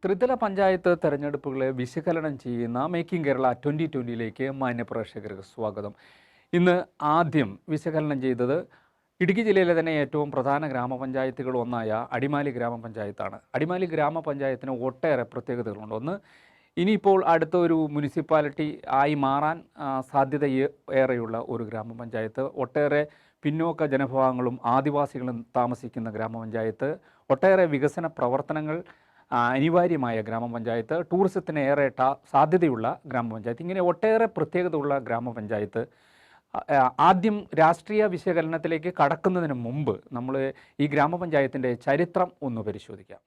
ത്രിതല പഞ്ചായത്ത് തെരഞ്ഞെടുപ്പുകളെ വിശകലനം ചെയ്യുന്ന മേക്കിംഗ് കേരള 2020ലേക്ക് മാന്യപ്രേക്ഷകർക്ക് സ്വാഗതം. ഇന്ന് ആദ്യം വിശകലനം ചെയ്തത് ഇടുക്കി ജില്ലയിലെ തന്നെ ഏറ്റവും പ്രധാന ഗ്രാമപഞ്ചായത്തുകൾ ഒന്നായ അടിമാലി ഗ്രാമപഞ്ചായത്താണ്. അടിമാലി ഗ്രാമപഞ്ചായത്തിന് ഒട്ടേറെ പ്രത്യേകതകളുണ്ട്. ഒന്ന്, ഇനിയിപ്പോൾ അടുത്ത ഒരു മുനിസിപ്പാലിറ്റി ആയി മാറാൻ സാധ്യത ഏറെയുള്ള ഒരു ഗ്രാമപഞ്ചായത്ത്, ഒട്ടേറെ പിന്നോക്ക ജനവിഭാഗങ്ങളും ആദിവാസികളും താമസിക്കുന്ന ഗ്രാമപഞ്ചായത്ത്, ഒട്ടേറെ വികസന പ്രവർത്തനങ്ങൾ അനിവാര്യമായ ഗ്രാമപഞ്ചായത്ത്, ടൂറിസത്തിന് ഏറെ സാധ്യതയുള്ള ഗ്രാമപഞ്ചായത്ത്, ഇങ്ങനെ ഒട്ടേറെ പ്രത്യേകതയുള്ള ഗ്രാമപഞ്ചായത്ത്. ആദ്യം രാഷ്ട്രീയ വിശകലനത്തിലേക്ക് കടക്കുന്നതിന് മുമ്പ് നമ്മൾ ഈ ഗ്രാമപഞ്ചായത്തിൻ്റെ ചരിത്രം ഒന്ന് പരിശോധിക്കാം.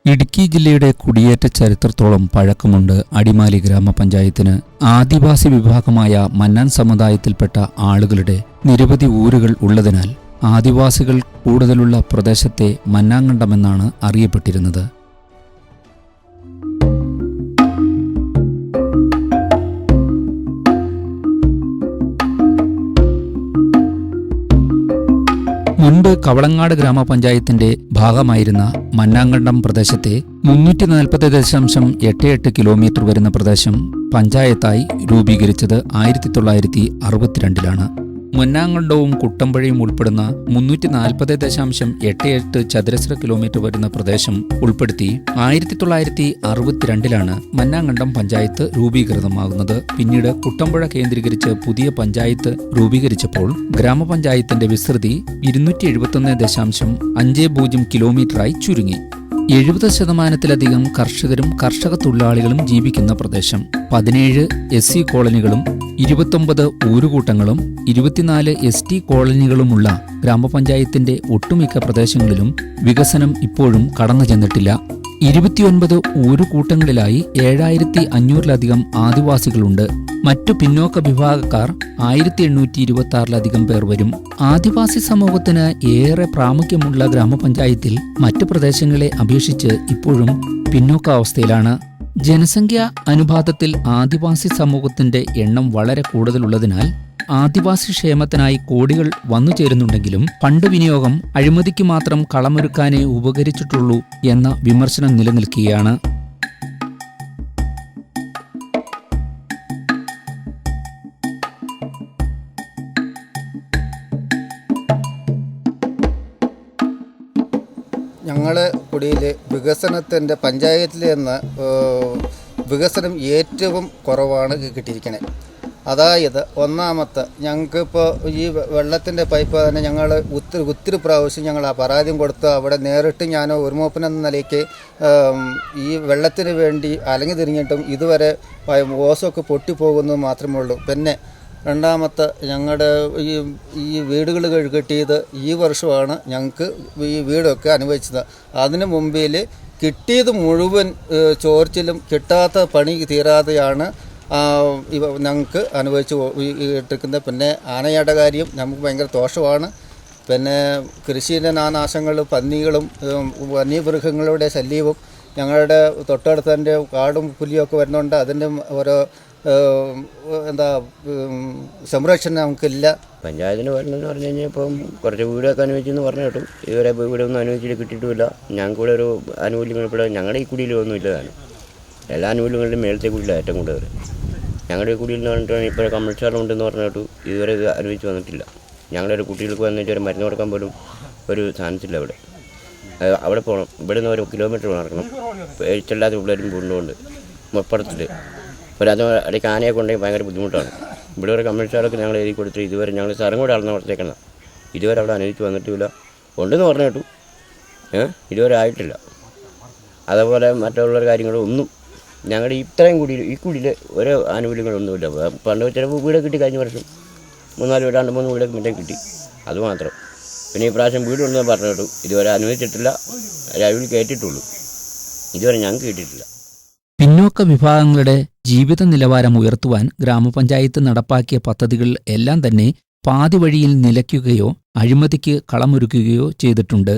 ഇടുക്കി ജില്ലയുടെ കുടിയേറ്റ ചരിത്രത്തോളം പഴക്കമുണ്ട് അടിമാലി ഗ്രാമപഞ്ചായത്തിന്. ആദിവാസി വിഭാഗമായ മന്നാൻ സമുദായത്തിൽപ്പെട്ട ആളുകളുടെ നിരവധി ഊരുകൾ ഉള്ളതിനാൽ ആദിവാസികൾ കൂടുതലുള്ള പ്രദേശത്തെ മന്നാങ്കണ്ടമെന്നാണ് അറിയപ്പെട്ടിരുന്നത്. മുൻപ് കവളങ്ങാട് ഗ്രാമപഞ്ചായത്തിന്റെ ഭാഗമായിരുന്ന മന്നാങ്കണ്ടം പ്രദേശത്തെ 340.88 കിലോമീറ്റർ വരുന്ന പ്രദേശം പഞ്ചായത്തായി രൂപീകരിച്ചത് 1962-ലാണ്. മന്നാങ്കണ്ടവും കുട്ടമ്പുഴയും ഉൾപ്പെടുന്ന 340.88 ചതുരശ്ര കിലോമീറ്റർ വരുന്ന പ്രദേശം ഉൾപ്പെടുത്തി 1962-ലാണ് മന്നാങ്കണ്ടം പഞ്ചായത്ത് രൂപീകൃതമാകുന്നത്. പിന്നീട് കുട്ടമ്പുഴ കേന്ദ്രീകരിച്ച് പുതിയ പഞ്ചായത്ത് രൂപീകരിച്ചപ്പോൾ ഗ്രാമപഞ്ചായത്തിന്റെ വിസ്തൃതി 271.50 കിലോമീറ്ററായി ചുരുങ്ങി. 70% കർഷകരും കർഷക തൊഴിലാളികളും ജീവിക്കുന്ന പ്രദേശം, 17 SC കോളനികളും 29 ഊരുകൂട്ടങ്ങളും 24 ST കോളനികളുമുള്ള ഗ്രാമപഞ്ചായത്തിന്റെ ഒട്ടുമിക്ക പ്രദേശങ്ങളിലും വികസനം ഇപ്പോഴും കടന്നു ചെന്നിട്ടില്ല. 29 ഊരുകൂട്ടങ്ങളിലായി 7500-ലധികം ആദിവാസികളുണ്ട്. മറ്റു പിന്നോക്ക വിഭാഗക്കാർ 1826-ലധികം പേർ വരും. ആദിവാസി സമൂഹത്തിന് ഏറെ പ്രാമുഖ്യമുള്ള ഗ്രാമപഞ്ചായത്തിൽ മറ്റു പ്രദേശങ്ങളെ അപേക്ഷിച്ച് ഇപ്പോഴും പിന്നോക്കാവസ്ഥയിലാണ്. ജനസംഖ്യാ അനുപാതത്തിൽ ആദിവാസി സമൂഹത്തിന്റെ എണ്ണം വളരെ കൂടുതലുള്ളതിനാൽ ആദിവാസി ക്ഷേമത്തിനായി കോടികൾ വന്നുചേരുന്നുണ്ടെങ്കിലും ഫണ്ട് വിനിയോഗം അഴിമതിക്ക് മാത്രം കളമൊരുക്കാനേ ഉപകരിച്ചിട്ടുള്ളൂ എന്ന വിമർശനം നിലനിൽക്കുകയാണ്. ഞങ്ങളെ കുടിയിൽ വികസനത്തിൻ്റെ പഞ്ചായത്തിൽ നിന്ന് വികസനം ഏറ്റവും കുറവാണ് കിട്ടിയിരിക്കുന്നത്. അതായത് ഒന്നാമത്തെ, ഞങ്ങൾക്കിപ്പോൾ ഈ വെള്ളത്തിൻ്റെ പൈപ്പ് തന്നെ ഞങ്ങൾ ഒത്തിരി പ്രാവശ്യം ഞങ്ങൾ ആ പരാതിയും കൊടുത്ത് അവിടെ നേരിട്ട് ഞാൻ ഒരു മൂപ്പനെന്ന നിലയ്ക്ക് ഈ വെള്ളത്തിന് വേണ്ടി അലങ്ങി തിരിഞ്ഞിട്ടും ഇതുവരെ ഓസൊക്കെ പൊട്ടിപ്പോകുന്നത് മാത്രമേ ഉള്ളൂ. പിന്നെ രണ്ടാമത്തെ, ഞങ്ങളുടെ ഈ വീടുകൾ കെട്ടിയത് ഈ വർഷമാണ് ഞങ്ങൾക്ക് ഈ വീടൊക്കെ അനുഭവിച്ചത്. അതിനു മുമ്പിൽ കിട്ടിയത് മുഴുവൻ ചോർച്ചിലും കിട്ടാത്ത പണി തീരാതെയാണ് ഞങ്ങൾക്ക് അനുഭവിച്ച് ഇട്ടിരിക്കുന്നത്. പിന്നെ ആനയുടെ കാര്യം നമുക്ക് ഭയങ്കര ദോഷമാണ്. പിന്നെ കൃഷിയിലെ നാനാശങ്ങളും പന്നികളും വന്യമൃഗങ്ങളുടെ ശല്യവും ഞങ്ങളുടെ തൊട്ടടുത്തതിൻ്റെ കാടും പുലിയൊക്കെ വരുന്നുണ്ട്. അതിൻ്റെ ഓരോ സംരക്ഷണം നമുക്കില്ല. പഞ്ചായത്തിന് വരണമെന്ന് പറഞ്ഞു കഴിഞ്ഞാൽ ഇപ്പം കുറച്ച് വീടൊക്കെ അനുവദിച്ചെന്ന് പറഞ്ഞു കേട്ടു. ഇതുവരെ വീടൊന്നും അനുവദിച്ചിട്ട് കിട്ടിയിട്ടുമില്ല. ഞങ്ങൾക്കൂടെ ഒരു ആനുകൂല്യം ഇവിടെ ഞങ്ങളുടെ ഈ കുടിയിലൊന്നും ഇല്ലതാണ്. എല്ലാ ആനുകൂല്യങ്ങളുടെയും മേളത്തെ കുടിയിലാണ് ഏറ്റവും കൂടുതൽ. ഞങ്ങളുടെ കുടിയിൽ എന്ന് പറഞ്ഞിട്ട് ഇപ്പോൾ കമ്മ്യൂണിസ്റ്റ് ഉണ്ടെന്ന് പറഞ്ഞിട്ട് ഇതുവരെ ഇത് അനുഭവിച്ച് വന്നിട്ടില്ല. ഞങ്ങളുടെ ഒരു കുട്ടികൾക്ക് വന്നിട്ട് ഒരു മരുന്ന് കൊടുക്കാൻ പോലും ഒരു ചാൻസില്ല അവിടെ. അവിടെ പോകണം, ഇവിടെ നിന്ന് 1 കിലോമീറ്റർ നടക്കണം. ചെല്ലാത്ത പിള്ളേരും കൊണ്ടുകൊണ്ട് മൊപ്പടത്തിൽ അത് ഇടയ്ക്ക് ആനയെ കൊണ്ടെങ്കിൽ ഭയങ്കര ബുദ്ധിമുട്ടാണ്. ഇവിടെ ഒരു കമ്മ്യൂണിസ്റ്റുകാർക്ക് ഞങ്ങൾ എഴുതി കൊടുത്തിട്ട് ഇതുവരെ ഞങ്ങൾ സ്ഥലം കൂടെ അളന്ന് കൊടുത്തേക്കണം. ഇതുവരെ അവിടെ അനുവദിച്ച് വന്നിട്ടില്ല. ഉണ്ടെന്ന് പറഞ്ഞു കേട്ടു, ഇതുവരെ ആയിട്ടില്ല. അതേപോലെ മറ്റുള്ള കാര്യങ്ങളൊന്നും ഞങ്ങളുടെ ഇത്രയും ഈ കുടിയിൽ ഓരോ ആനുകൂല്യങ്ങളൊന്നുമില്ല. പണ്ട് ചിലപ്പോൾ വീട് കിട്ടി, കഴിഞ്ഞ വർഷം 3-4 വീട് 2-3 വീടൊക്കെ മറ്റേ കിട്ടി, അതുമാത്രം. പിന്നെ ഈ പ്രാവശ്യം വീട് ഉണ്ടെന്ന് പറഞ്ഞു കേട്ടു, ഇതുവരെ അനുവദിച്ചിട്ടില്ല. രാവിലെ കേട്ടിട്ടുള്ളൂ, ഇതുവരെ ഞങ്ങൾക്ക് കിട്ടിയിട്ടില്ല. പിന്നോക്ക വിഭാഗങ്ങളുടെ ജീവിത നിലവാരം ഉയർത്തുവാൻ ഗ്രാമപഞ്ചായത്ത് നടപ്പാക്കിയ പദ്ധതികൾ എല്ലാം തന്നെ പാതി വഴിയിൽ നിലയ്ക്കുകയോ അഴിമതിക്ക് കളമൊരുക്കുകയോ ചെയ്തിട്ടുണ്ട്.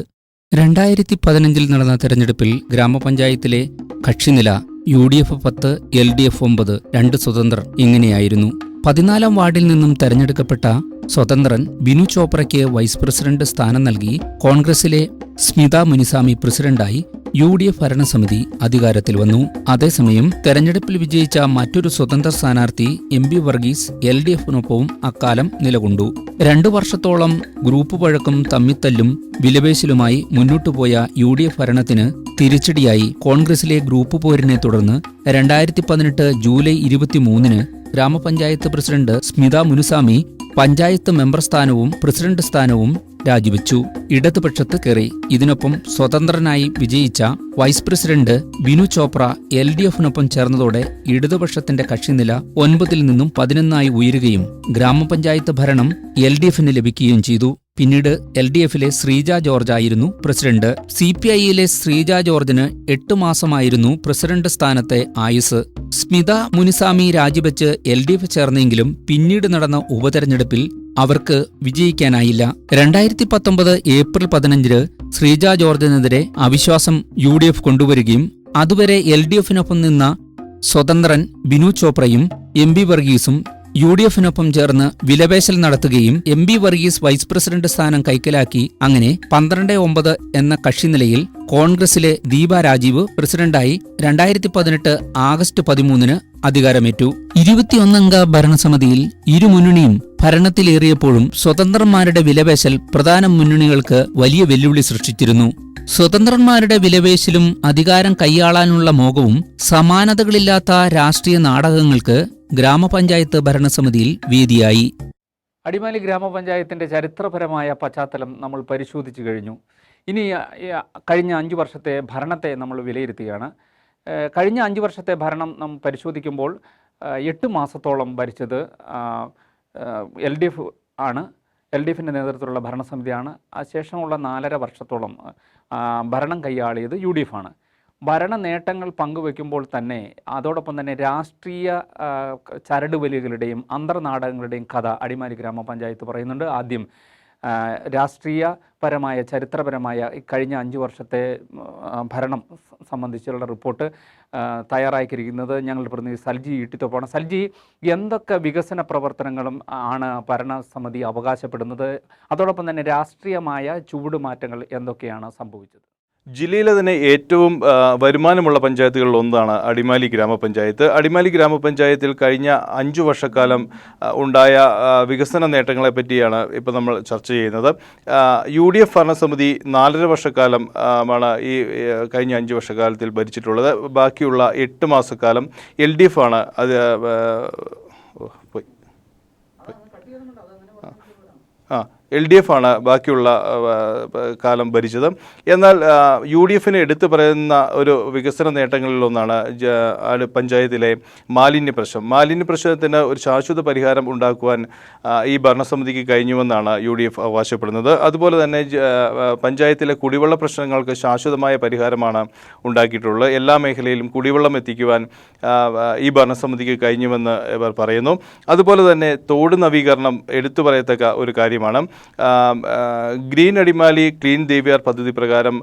2015 നടന്ന തെരഞ്ഞെടുപ്പിൽ ഗ്രാമപഞ്ചായത്തിലെ കക്ഷിനില UDF 10, LDF 9, 2 സ്വതന്ത്രർ ഇങ്ങനെയായിരുന്നു. 14-ാം വാർഡിൽ നിന്നും തെരഞ്ഞെടുക്കപ്പെട്ട സ്വതന്ത്രൻ ബിനു ചോപ്രയ്ക്ക് വൈസ് പ്രസിഡന്റ് സ്ഥാനം നൽകി കോൺഗ്രസിലെ സ്മിത മുനിസ്വാമി പ്രസിഡന്റായി UDF ഭരണസമിതി അധികാരത്തിൽ വന്നു. അതേസമയം തെരഞ്ഞെടുപ്പിൽ വിജയിച്ച മറ്റൊരു സ്വതന്ത്ര സ്ഥാനാർത്ഥി MB വർഗീസ് LDFനൊപ്പവും അക്കാലം നിലകൊണ്ടു. 2 വർഷത്തോളം ഗ്രൂപ്പ് പഴക്കം, തമ്മിത്തല്ലും വിലപേശലുമായി മുന്നോട്ടുപോയ UDF ഭരണത്തിന് തിരിച്ചടിയായി കോൺഗ്രസിലെ ഗ്രൂപ്പ് പോരിനെ തുടർന്ന് 2018 ജൂലൈ 23-ന് ഗ്രാമപഞ്ചായത്ത് പ്രസിഡന്റ് സ്മിത മുനുസ്വാമി പഞ്ചായത്ത് മെമ്പർ സ്ഥാനവും പ്രസിഡന്റ് സ്ഥാനവും രാജിവെച്ചു. ഇടതുപക്ഷത്ത് കയറി. ഇതിനൊപ്പം സ്വതന്ത്രനായി വിജയിച്ച വൈസ് പ്രസിഡന്റ് ബിനു ചോപ്ര LDFനൊപ്പം ചേർന്നതോടെ ഇടതുപക്ഷത്തിന്റെ കക്ഷിനില 9-ൽ നിന്നും 11-ആയി ഉയരുകയും ഗ്രാമപഞ്ചായത്ത് ഭരണം LDFന് ലഭിക്കുകയും ചെയ്തു. പിന്നീട് LDFിലെ ശ്രീജ ജോർജ് ആയിരുന്നു പ്രസിഡന്റ്. CPIയിലെ ശ്രീജ ജോർജിന് 8 മാസമായിരുന്നു പ്രസിഡന്റ് സ്ഥാനത്തെ ആയുസ്. സ്മിത മുനിസ്വാമി രാജിവെച്ച് LDF ചേർന്നെങ്കിലും പിന്നീട് നടന്ന ഉപതെരഞ്ഞെടുപ്പിൽ അവർക്ക് വിജയിക്കാനായില്ല. 2019 ഏപ്രിൽ 15 ശ്രീജ ജോർജിനെതിരെ അവിശ്വാസം UDF കൊണ്ടുവരികയും അതുവരെ LDFനൊപ്പം നിന്ന സ്വതന്ത്രൻ ബിനു ചോപ്രയും MB വർഗീസും UDFനൊപ്പം ചേർന്ന് വിലപേശൽ നടത്തുകയും MB വർഗീസ് വൈസ് പ്രസിഡന്റ് സ്ഥാനം കൈക്കലാക്കി. അങ്ങനെ 12-9 എന്ന കക്ഷിനിലയിൽ കോൺഗ്രസിലെ ദീപ രാജീവ് പ്രസിഡന്റായി 2018 ആഗസ്റ്റ് 13-ന് അധികാരമേറ്റു. 21-അംഗ ഭരണസമിതിയിൽ ഇരുമുന്നണിയും ഭരണത്തിലേറിയപ്പോഴും സ്വതന്ത്രന്മാരുടെ വിലപേശൽ പ്രധാന മുന്നണികൾക്ക് വലിയ വെല്ലുവിളി സൃഷ്ടിച്ചിരുന്നു. സ്വതന്ത്രന്മാരുടെ വിലപേശലും അധികാരം കൈയാളാനുള്ള മോഹവും സമാനതകളില്ലാത്ത രാഷ്ട്രീയ നാടകങ്ങൾക്ക് ഗ്രാമപഞ്ചായത്ത് ഭരണസമിതിയിൽ വേദിയായി. അടിമാലി ഗ്രാമപഞ്ചായത്തിൻ്റെ ചരിത്രപരമായ പശ്ചാത്തലം നമ്മൾ പരിശോധിച്ചു കഴിഞ്ഞു. ഇനി കഴിഞ്ഞ 5 വർഷത്തെ ഭരണത്തെ നമ്മൾ വിലയിരുത്തുകയാണ്. കഴിഞ്ഞ 5 വർഷത്തെ ഭരണം നാം പരിശോധിക്കുമ്പോൾ 8 മാസത്തോളം ഭരിച്ചത് LDF ആണ്. LDFിൻ്റെ നേതൃത്വത്തിലുള്ള ഭരണസമിതിയാണ്. ശേഷമുള്ള 4.5 വർഷത്തോളം ഭരണം കൈയാളിയത് UDF ആണ്. ഭരണ നേട്ടങ്ങൾ പങ്കുവെക്കുമ്പോൾ തന്നെ അതോടൊപ്പം തന്നെ രാഷ്ട്രീയ ചരടുവലികളുടെയും അന്തർനാടകങ്ങളുടെയും കഥ അടിമാലി ഗ്രാമപഞ്ചായത്ത് പറയുന്നുണ്ട്. ആദ്യം രാഷ്ട്രീയപരമായ ചരിത്രപരമായ കഴിഞ്ഞ 5 വർഷത്തെ ഭരണം സംബന്ധിച്ചുള്ള റിപ്പോർട്ട് തയ്യാറാക്കിയിരിക്കുന്നത് ഞങ്ങളുടെ പ്രതിനിധി സൽജി ഈട്ടിത്തൊപ്പാണ്. സൽജി, എന്തൊക്കെ വികസന പ്രവർത്തനങ്ങളും ആണ് ഭരണസമിതി അവകാശപ്പെടുന്നത്? അതോടൊപ്പം തന്നെ രാഷ്ട്രീയമായ ചുവടുമാറ്റങ്ങൾ എന്തൊക്കെയാണ് സംഭവിച്ചത്? ജില്ലയിലെ തന്നെ ഏറ്റവും വരുമാനമുള്ള പഞ്ചായത്തുകളിൽ ഒന്നാണ് അടിമാലി ഗ്രാമപഞ്ചായത്ത്. അടിമാലി ഗ്രാമപഞ്ചായത്തിൽ കഴിഞ്ഞ 5 വർഷക്കാലം ഉണ്ടായ വികസന നേട്ടങ്ങളെ പറ്റിയാണ് ഇപ്പോൾ നമ്മൾ ചർച്ച ചെയ്യുന്നത്. UDF ഭരണസമിതി 4.5 വർഷക്കാലം ആണ് ഈ കഴിഞ്ഞ 5 വർഷക്കാലത്തിൽ ഭരിച്ചിട്ടുള്ളത്. ബാക്കിയുള്ള 8 മാസക്കാലം LDF ആണ് അത് LDF ആണ് ബാക്കിയുള്ള കാലം ഭരിച്ചത്. എന്നാൽ UDFന് എടുത്തു പറയുന്ന ഒരു വികസന നേട്ടങ്ങളിലൊന്നാണ് പഞ്ചായത്തിലെ മാലിന്യ പ്രശ്നത്തിന് ഒരു ശാശ്വത പരിഹാരം ഉണ്ടാക്കുവാൻ ഈ ഭരണസമിതിക്ക് കഴിഞ്ഞുവെന്നാണ് UDF അവകാശപ്പെടുന്നത്. അതുപോലെ തന്നെ പഞ്ചായത്തിലെ കുടിവെള്ള പ്രശ്നങ്ങൾക്ക് ശാശ്വതമായ പരിഹാരമാണ് ഉണ്ടാക്കിയിട്ടുള്ളത്. എല്ലാ മേഖലയിലും കുടിവെള്ളം എത്തിക്കുവാൻ ഈ ഭരണസമിതിക്ക് കഴിഞ്ഞുവെന്ന് ഇവർ പറയുന്നു. അതുപോലെ തന്നെ തോട് നവീകരണം എടുത്തു പറയത്തക്ക ഒരു കാര്യമാണ്. ഗ്രീൻ അടിമാലി ക്ലീൻ ദേവിയാർ പദ്ധതി പ്രകാരം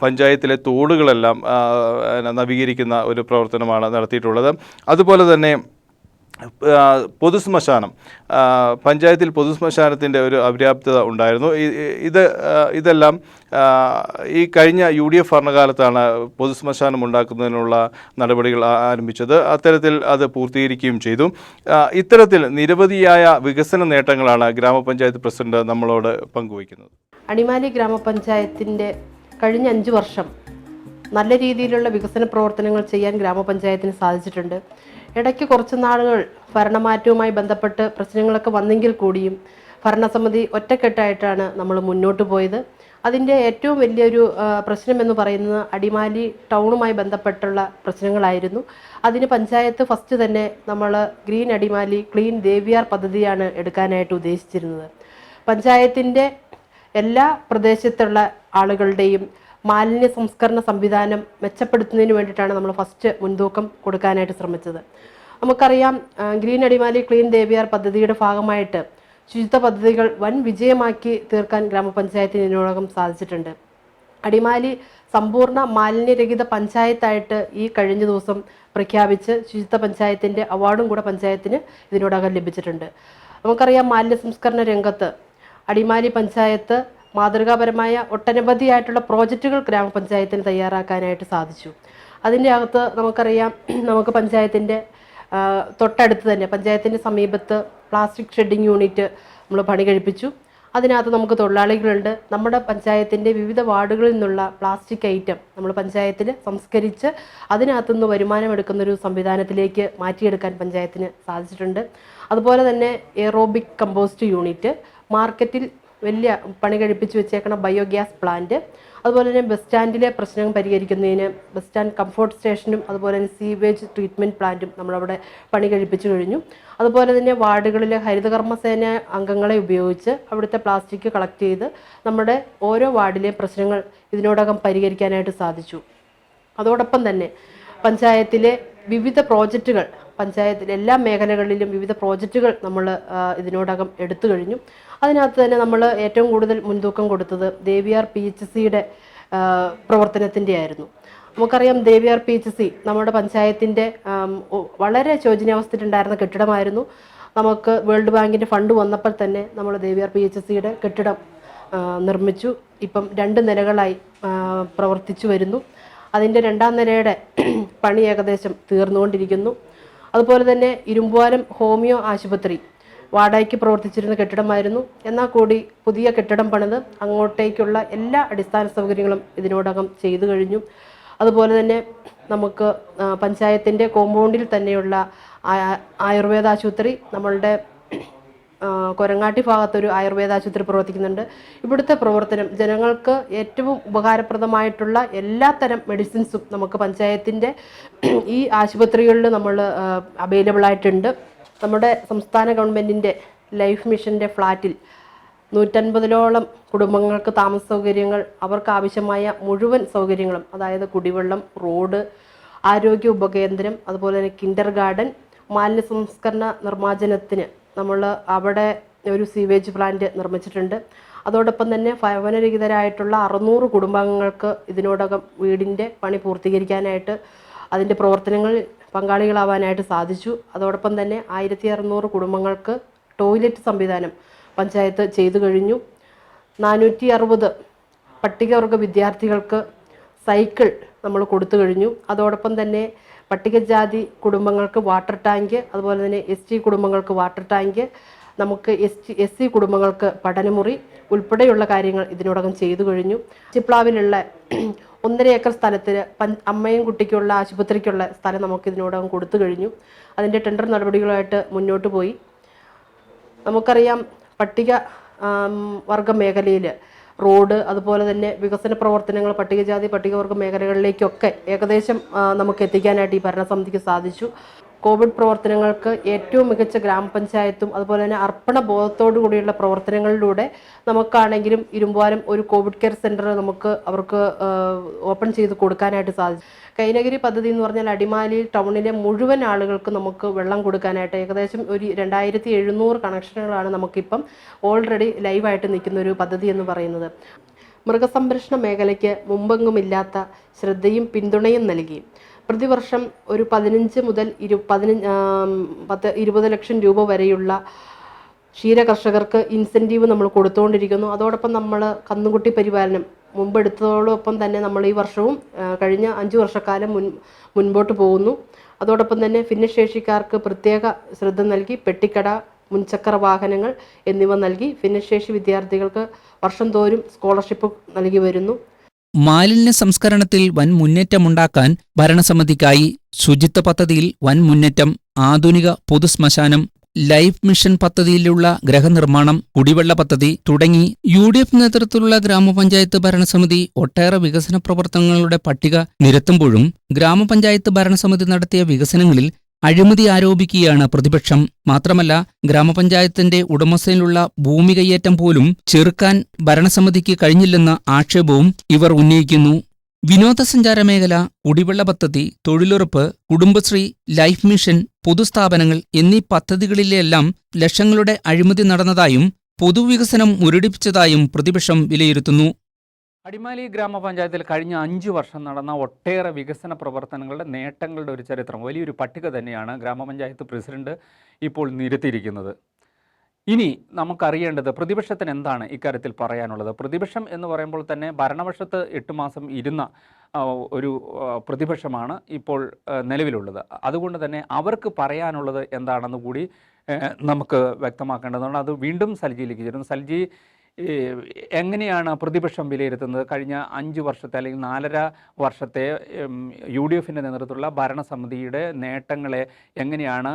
പഞ്ചായത്തിലെ തോടുകളെല്ലാം നവീകരിക്കുന്ന ഒരു പ്രവർത്തനമാണ് നടത്തിയിട്ടുള്ളത്. അതുപോലെ തന്നെ പൊതുശ്മശാനം, പഞ്ചായത്തിൽ പൊതുശ്മശാനത്തിൻ്റെ ഒരു അപര്യാപ്തത ഉണ്ടായിരുന്നു. ഇതെല്ലാം ഈ കഴിഞ്ഞ UDF ഭരണകാലത്താണ് പൊതുശ്മശാനം ഉണ്ടാക്കുന്നതിനുള്ള നടപടികൾ ആരംഭിച്ചത്. അത്തരത്തിൽ അത് പൂർത്തീകരിക്കുകയും ചെയ്തു. ഇത്തരത്തിൽ നിരവധിയായ വികസന നേട്ടങ്ങളാണ് ഗ്രാമപഞ്ചായത്ത് പ്രസിഡന്റ് നമ്മളോട് പങ്കുവയ്ക്കുന്നത്. അടിമാലി ഗ്രാമപഞ്ചായത്തിൻ്റെ കഴിഞ്ഞ 5 വർഷം നല്ല രീതിയിലുള്ള വികസന പ്രവർത്തനങ്ങൾ ചെയ്യാൻ ഗ്രാമപഞ്ചായത്തിന് സാധിച്ചിട്ടുണ്ട്. ഇടയ്ക്ക് കുറച്ച് നാളുകൾ ഭരണമാറ്റവുമായി ബന്ധപ്പെട്ട് പ്രശ്നങ്ങളൊക്കെ വന്നെങ്കിൽ കൂടിയും ഭരണസമിതി ഒറ്റക്കെട്ടായിട്ടാണ് നമ്മൾ മുന്നോട്ട് പോയത്. അതിൻ്റെ ഏറ്റവും വലിയൊരു പ്രശ്നമെന്ന് പറയുന്നത് അടിമാലി ടൗണുമായി ബന്ധപ്പെട്ടുള്ള പ്രശ്നങ്ങളായിരുന്നു. അതിന് പഞ്ചായത്ത് ഫസ്റ്റ് തന്നെ നമ്മൾ ഗ്രീൻ അടിമാലി ക്ലീൻ ദേവിയാർ പദ്ധതിയാണ് എടുക്കാനായിട്ട് ഉദ്ദേശിച്ചിരുന്നത്. പഞ്ചായത്തിൻ്റെ എല്ലാ പ്രദേശത്തുള്ള ആളുകളുടെയും മാലിന്യ സംസ്കരണ സംവിധാനം മെച്ചപ്പെടുത്തുന്നതിന് വേണ്ടിയിട്ടാണ് നമ്മൾ ഫസ്റ്റ് മുൻതൂക്കം കൊടുക്കാനായിട്ട് ശ്രമിച്ചത്. നമുക്കറിയാം, ഗ്രീൻ അടിമാലി ക്ലീൻ ദേവിയാർ പദ്ധതിയുടെ ഭാഗമായിട്ട് ശുചിത്വ പദ്ധതികൾ വൻ വിജയമാക്കി തീർക്കാൻ ഗ്രാമപഞ്ചായത്തിന് ഇതിനോടകം സാധിച്ചിട്ടുണ്ട്. അടിമാലി സമ്പൂർണ്ണ മാലിന്യരഹിത പഞ്ചായത്തായിട്ട് ഈ കഴിഞ്ഞ ദിവസം പ്രഖ്യാപിച്ച് ശുചിത്വ പഞ്ചായത്തിൻ്റെ അവാർഡും കൂടെ പഞ്ചായത്തിന് ഇതിനോടകം ലഭിച്ചിട്ടുണ്ട്. നമുക്കറിയാം, മാലിന്യ സംസ്കരണ രംഗത്ത് അടിമാലി പഞ്ചായത്ത് മാതൃകാപരമായ ഒട്ടനവധിയായിട്ടുള്ള പ്രോജക്റ്റുകൾ ഗ്രാമപഞ്ചായത്തിന് തയ്യാറാക്കാനായിട്ട് സാധിച്ചു. അതിൻ്റെ അകത്ത് നമുക്കറിയാം, നമുക്ക് പഞ്ചായത്തിൻ്റെ തൊട്ടടുത്ത് തന്നെ പഞ്ചായത്തിൻ്റെ സമീപത്ത് പ്ലാസ്റ്റിക് ഷെഡിങ് യൂണിറ്റ് നമ്മൾ പണി കഴിപ്പിച്ചു. അതിനകത്ത് നമുക്ക് തൊഴിലാളികളുണ്ട്. നമ്മുടെ പഞ്ചായത്തിൻ്റെ വിവിധ വാർഡുകളിൽ നിന്നുള്ള പ്ലാസ്റ്റിക് ഐറ്റം നമ്മൾ പഞ്ചായത്തിൽ സംസ്കരിച്ച് അതിനകത്തുനിന്ന് വരുമാനമെടുക്കുന്നൊരു സംവിധാനത്തിലേക്ക് മാറ്റിയെടുക്കാൻ പഞ്ചായത്തിന് സാധിച്ചിട്ടുണ്ട്. അതുപോലെ തന്നെ എയറോബിക് കമ്പോസ്റ്റ് യൂണിറ്റ്, മാർക്കറ്റിൽ വലിയ പണി കഴിപ്പിച്ച് വെച്ചേക്കണ ബയോഗ്യാസ് പ്ലാന്റ്, അതുപോലെ തന്നെ ബസ് സ്റ്റാൻഡിലെ പ്രശ്നം പരിഹരിക്കുന്നതിന് ബസ് സ്റ്റാൻഡ് കംഫോർട്ട് സ്റ്റേഷനും അതുപോലെ തന്നെ സീവേജ് ട്രീറ്റ്മെൻറ്റ് പ്ലാന്റും നമ്മളവിടെ പണി കഴിപ്പിച്ച് കഴിഞ്ഞു. അതുപോലെ തന്നെ വാർഡുകളിലെ ഹരിതകർമ്മസേന അംഗങ്ങളെ ഉപയോഗിച്ച് അവിടുത്തെ പ്ലാസ്റ്റിക് കളക്ട് ചെയ്ത് നമ്മുടെ ഓരോ വാർഡിലെയും പ്രശ്നങ്ങൾ ഇതിനോടകം പരിഹരിക്കാനായിട്ട് സാധിച്ചു. അതോടൊപ്പം തന്നെ പഞ്ചായത്തിലെ വിവിധ പ്രോജക്റ്റുകൾ, പഞ്ചായത്തിലെ എല്ലാ മേഖലകളിലും വിവിധ പ്രോജക്റ്റുകൾ നമ്മൾ ഇതിനോടകം എടുത്തു കഴിഞ്ഞു. അതിനകത്ത് തന്നെ നമ്മൾ ഏറ്റവും കൂടുതൽ മുൻതൂക്കം കൊടുത്തത് ദേവിയാർ PHCയുടെ പ്രവർത്തനത്തിൻ്റെ ആയിരുന്നു. നമുക്കറിയാം, ദേവിയാർ PHC നമ്മുടെ പഞ്ചായത്തിൻ്റെ വളരെ ശോചനീയാവസ്ഥയിലുണ്ടായിരുന്ന കെട്ടിടമായിരുന്നു. നമുക്ക് വേൾഡ് ബാങ്കിൻ്റെ ഫണ്ട് വന്നപ്പോൾ തന്നെ നമ്മൾ ദേവിയാർ PHCയുടെ കെട്ടിടം നിർമ്മിച്ചു. ഇപ്പം 2 നിലകളായി പ്രവർത്തിച്ചു വരുന്നു. അതിൻ്റെ 2ാം നിലയുടെ പണി ഏകദേശം തീർന്നുകൊണ്ടിരിക്കുന്നു. അതുപോലെ തന്നെ ഇരുമ്പുവാലം ഹോമിയോ ആശുപത്രി വാടകയ്ക്ക് പ്രവർത്തിച്ചിരുന്ന കെട്ടിടമായിരുന്നു. എന്നാൽ കൂടി പുതിയ കെട്ടിടം പണിത് അങ്ങോട്ടേക്കുള്ള എല്ലാ അടിസ്ഥാന സൗകര്യങ്ങളും ഇതിനോടകം ചെയ്തു കഴിഞ്ഞു. അതുപോലെ തന്നെ നമുക്ക് പഞ്ചായത്തിൻ്റെ കോമ്പൗണ്ടിൽ തന്നെയുള്ള ആയുർവേദ ആശുപത്രി, നമ്മളുടെ കൊരങ്ങാട്ടി ഭാഗത്തൊരു ആയുർവേദ ആശുപത്രി പ്രവർത്തിക്കുന്നുണ്ട്. ഇവിടുത്തെ പ്രവർത്തനം ജനങ്ങൾക്ക് ഏറ്റവും ഉപകാരപ്രദമായിട്ടുള്ള എല്ലാത്തരം മെഡിസിൻസും നമുക്ക് പഞ്ചായത്തിൻ്റെ ഈ ആശുപത്രികളിൽ നമ്മൾ അവൈലബിൾ ആയിട്ടുണ്ട്. നമ്മുടെ സംസ്ഥാന ഗവൺമെൻറ്റിൻ്റെ ലൈഫ് മിഷൻ്റെ ഫ്ലാറ്റിൽ 150ഓളം കുടുംബങ്ങൾക്ക് താമസ സൗകര്യങ്ങൾ, അവർക്ക് ആവശ്യമായ മുഴുവൻ സൗകര്യങ്ങളും, അതായത് കുടിവെള്ളം, റോഡ്, ആരോഗ്യ ഉപകേന്ദ്രം, അതുപോലെ തന്നെ കിൻഡർ ഗാർഡൻ, മാലിന്യ സംസ്കരണ നിർമ്മാർജ്ജനത്തിന് നമ്മൾ അവിടെ ഒരു സീവേജ് പ്ലാന്റ് നിർമ്മിച്ചിട്ടുണ്ട്. അതോടൊപ്പം തന്നെ ഭവനരഹിതരായിട്ടുള്ള 600 കുടുംബാംഗങ്ങൾക്ക് ഇതിനോടകം വീടിൻ്റെ പണി പൂർത്തീകരിക്കാനായിട്ട് അതിൻ്റെ പ്രവർത്തനങ്ങളിൽ പങ്കാളികളാവാനായിട്ട് സാധിച്ചു. അതോടൊപ്പം തന്നെ 1600 കുടുംബങ്ങൾക്ക് ടോയ്ലറ്റ് സംവിധാനം പഞ്ചായത്ത് ചെയ്തു കഴിഞ്ഞു. 460 പട്ടികവർഗ വിദ്യാർത്ഥികൾക്ക് സൈക്കിൾ നമ്മൾ കൊടുത്തു കഴിഞ്ഞു. അതോടൊപ്പം തന്നെ പട്ടികജാതി കുടുംബങ്ങൾക്ക് വാട്ടർ ടാങ്ക്, അതുപോലെ തന്നെ ST കുടുംബങ്ങൾക്ക് വാട്ടർ ടാങ്ക്, നമുക്ക് SC കുടുംബങ്ങൾക്ക് പഠനമുറി ഉൾപ്പെടെയുള്ള കാര്യങ്ങൾ ഇതിനോടകം ചെയ്തു കഴിഞ്ഞു. ചിപ്ലാവിലുള്ള 1.5 ഏക്കർ സ്ഥലത്തിൽ അമ്മയും കുട്ടിക്കുള്ള ആശുപത്രിക്കുള്ള സ്ഥലം നമുക്ക് ഇതിനോടകം കൊടുത്തു കഴിഞ്ഞു. അതിൻ്റെ ടെൻഡർ നടപടികളുമായിട്ട് മുന്നോട്ട് പോയി. നമുക്കറിയാം, പട്ടിക വർഗ മേഖലയിൽ റോഡ്, അതുപോലെ തന്നെ വികസന പ്രവർത്തനങ്ങൾ പട്ടികജാതി പട്ടികവർഗ മേഖലകളിലേക്കൊക്കെ ഏകദേശം നമുക്ക് എത്തിക്കാനായിട്ട് ഈ ഭരണസമിതിക്ക് സാധിച്ചു. കോവിഡ് പ്രവർത്തനങ്ങൾക്ക് ഏറ്റവും മികച്ച ഗ്രാമപഞ്ചായത്തും അതുപോലെ തന്നെ അർപ്പണ ബോധത്തോടു കൂടിയുള്ള പ്രവർത്തനങ്ങളിലൂടെ നമുക്കാണെങ്കിലും ഇരുമ്പുവാലം ഒരു കോവിഡ് കെയർ സെൻറ്റർ അവർക്ക് ഓപ്പൺ ചെയ്ത് കൊടുക്കാനായിട്ട് സാധിച്ചു. കൈനഗിരി പദ്ധതി എന്ന് പറഞ്ഞാൽ അടിമാലി ടൗണിലെ മുഴുവൻ ആളുകൾക്ക് നമുക്ക് വെള്ളം കൊടുക്കാനായിട്ട് ഏകദേശം ഒരു 2700 കണക്ഷനുകളാണ് നമുക്കിപ്പം ഓൾറെഡി ലൈവായിട്ട് നിൽക്കുന്ന ഒരു പദ്ധതി എന്ന് പറയുന്നത്. മൃഗസംരക്ഷണ മേഖലയ്ക്ക് മുമ്പെങ്ങുമില്ലാത്ത ശ്രദ്ധയും പിന്തുണയും നൽകി പ്രതിവർഷം ഒരു 15 മുതൽ 20 ലക്ഷം രൂപ വരെയുള്ള ക്ഷീര കർഷകർക്ക് ഇൻസെൻറ്റീവ് നമ്മൾ കൊടുത്തുകൊണ്ടിരിക്കുന്നു. അതോടൊപ്പം നമ്മൾ കന്നുകുട്ടി പരിപാലനം മുമ്പെടുത്തതോടൊപ്പം തന്നെ നമ്മൾ ഈ വർഷവും കഴിഞ്ഞ 5 വർഷക്കാലം മുൻപോട്ട് പോകുന്നു. അതോടൊപ്പം തന്നെ ഭിന്നശേഷിക്കാർക്ക് പ്രത്യേക ശ്രദ്ധ നൽകി പെട്ടിക്കട, മുൻചക്ര വാഹനങ്ങൾ എന്നിവ നൽകി ഭിന്നശേഷി വിദ്യാർത്ഥികൾക്ക് വർഷം തോറും സ്കോളർഷിപ്പ് നൽകി വരുന്നു. മാലിന്യ സംസ്കരണത്തിൽ വൻ മുന്നേറ്റമുണ്ടാക്കാൻ ഭരണസമിതിക്കായി ശുചിത്വ പദ്ധതിയിൽ വൻ മുന്നേറ്റം, ആധുനിക പൊതുശ്മശാനം, ലൈഫ് മിഷൻ പദ്ധതിയിലുള്ള ഗൃഹനിർമ്മാണം, കുടിവെള്ള പദ്ധതി തുടങ്ങി UDF നേതൃത്വത്തിലുള്ള ഗ്രാമപഞ്ചായത്ത് ഭരണസമിതി ഒട്ടേറെ വികസന പ്രവർത്തനങ്ങളുടെ പട്ടിക നിരത്തുമ്പോഴും ഗ്രാമപഞ്ചായത്ത് ഭരണസമിതി നടത്തിയ വികസനങ്ങളിൽ അഴിമതി ആരോപിക്കുകയാണ് പ്രതിപക്ഷം. മാത്രമല്ല, ഗ്രാമപഞ്ചായത്തിന്റെ ഉടമസ്ഥയിലുള്ള ഭൂമി കയ്യേറ്റം പോലും ചെറുക്കാൻ ഭരണസമിതിക്ക് കഴിഞ്ഞില്ലെന്ന ആക്ഷേപവും ഇവർ ഉന്നയിക്കുന്നു. വിനോദസഞ്ചാര മേഖല, കുടിവെള്ള പദ്ധതി, തൊഴിലുറപ്പ്, കുടുംബശ്രീ, ലൈഫ് മിഷൻ, പൊതുസ്ഥാപനങ്ങൾ എന്നീ പദ്ധതികളിലെല്ലാം ലക്ഷങ്ങളുടെ അഴിമതി നടന്നതായും പൊതുവികസനം മുരടിപ്പിച്ചതായും പ്രതിപക്ഷം വിലയിരുത്തുന്നു. അടിമാലി ഗ്രാമപഞ്ചായത്തിൽ കഴിഞ്ഞ 5 വർഷം നടന്ന ഒട്ടേറെ വികസന പ്രവർത്തനങ്ങളുടെ നേട്ടങ്ങളുടെ ഒരു ചരിത്രം, വലിയൊരു പട്ടിക തന്നെയാണ് ഗ്രാമപഞ്ചായത്ത് പ്രസിഡന്റ് ഇപ്പോൾ നിരത്തിയിരിക്കുന്നത്. ഇനി നമുക്കറിയേണ്ടത് പ്രതിപക്ഷത്തിന് എന്താണ് ഇക്കാര്യത്തിൽ പറയാനുള്ളത്. പ്രതിപക്ഷം എന്ന് പറയുമ്പോൾ തന്നെ ഭരണപക്ഷത്ത് 8 മാസം ഇരുന്ന ഒരു പ്രതിപക്ഷമാണ് ഇപ്പോൾ നിലവിലുള്ളത്. അതുകൊണ്ട് തന്നെ അവർക്ക് പറയാനുള്ളത് എന്താണെന്ന് കൂടി നമുക്ക് വ്യക്തമാക്കേണ്ടതുണ്ട്. അത് വീണ്ടും സൽജിയിലേക്ക് ചേരുന്നു. സൽജി, എങ്ങനെയാണ് പ്രതിപക്ഷം വിലയിരുത്തുന്നത് കഴിഞ്ഞ 5 വർഷത്തെ അല്ലെങ്കിൽ 4.5 വർഷത്തെ UDFിൻ്റെ നേതൃത്വത്തിലുള്ള ഭരണസമിതിയുടെ നേട്ടങ്ങളെ എങ്ങനെയാണ്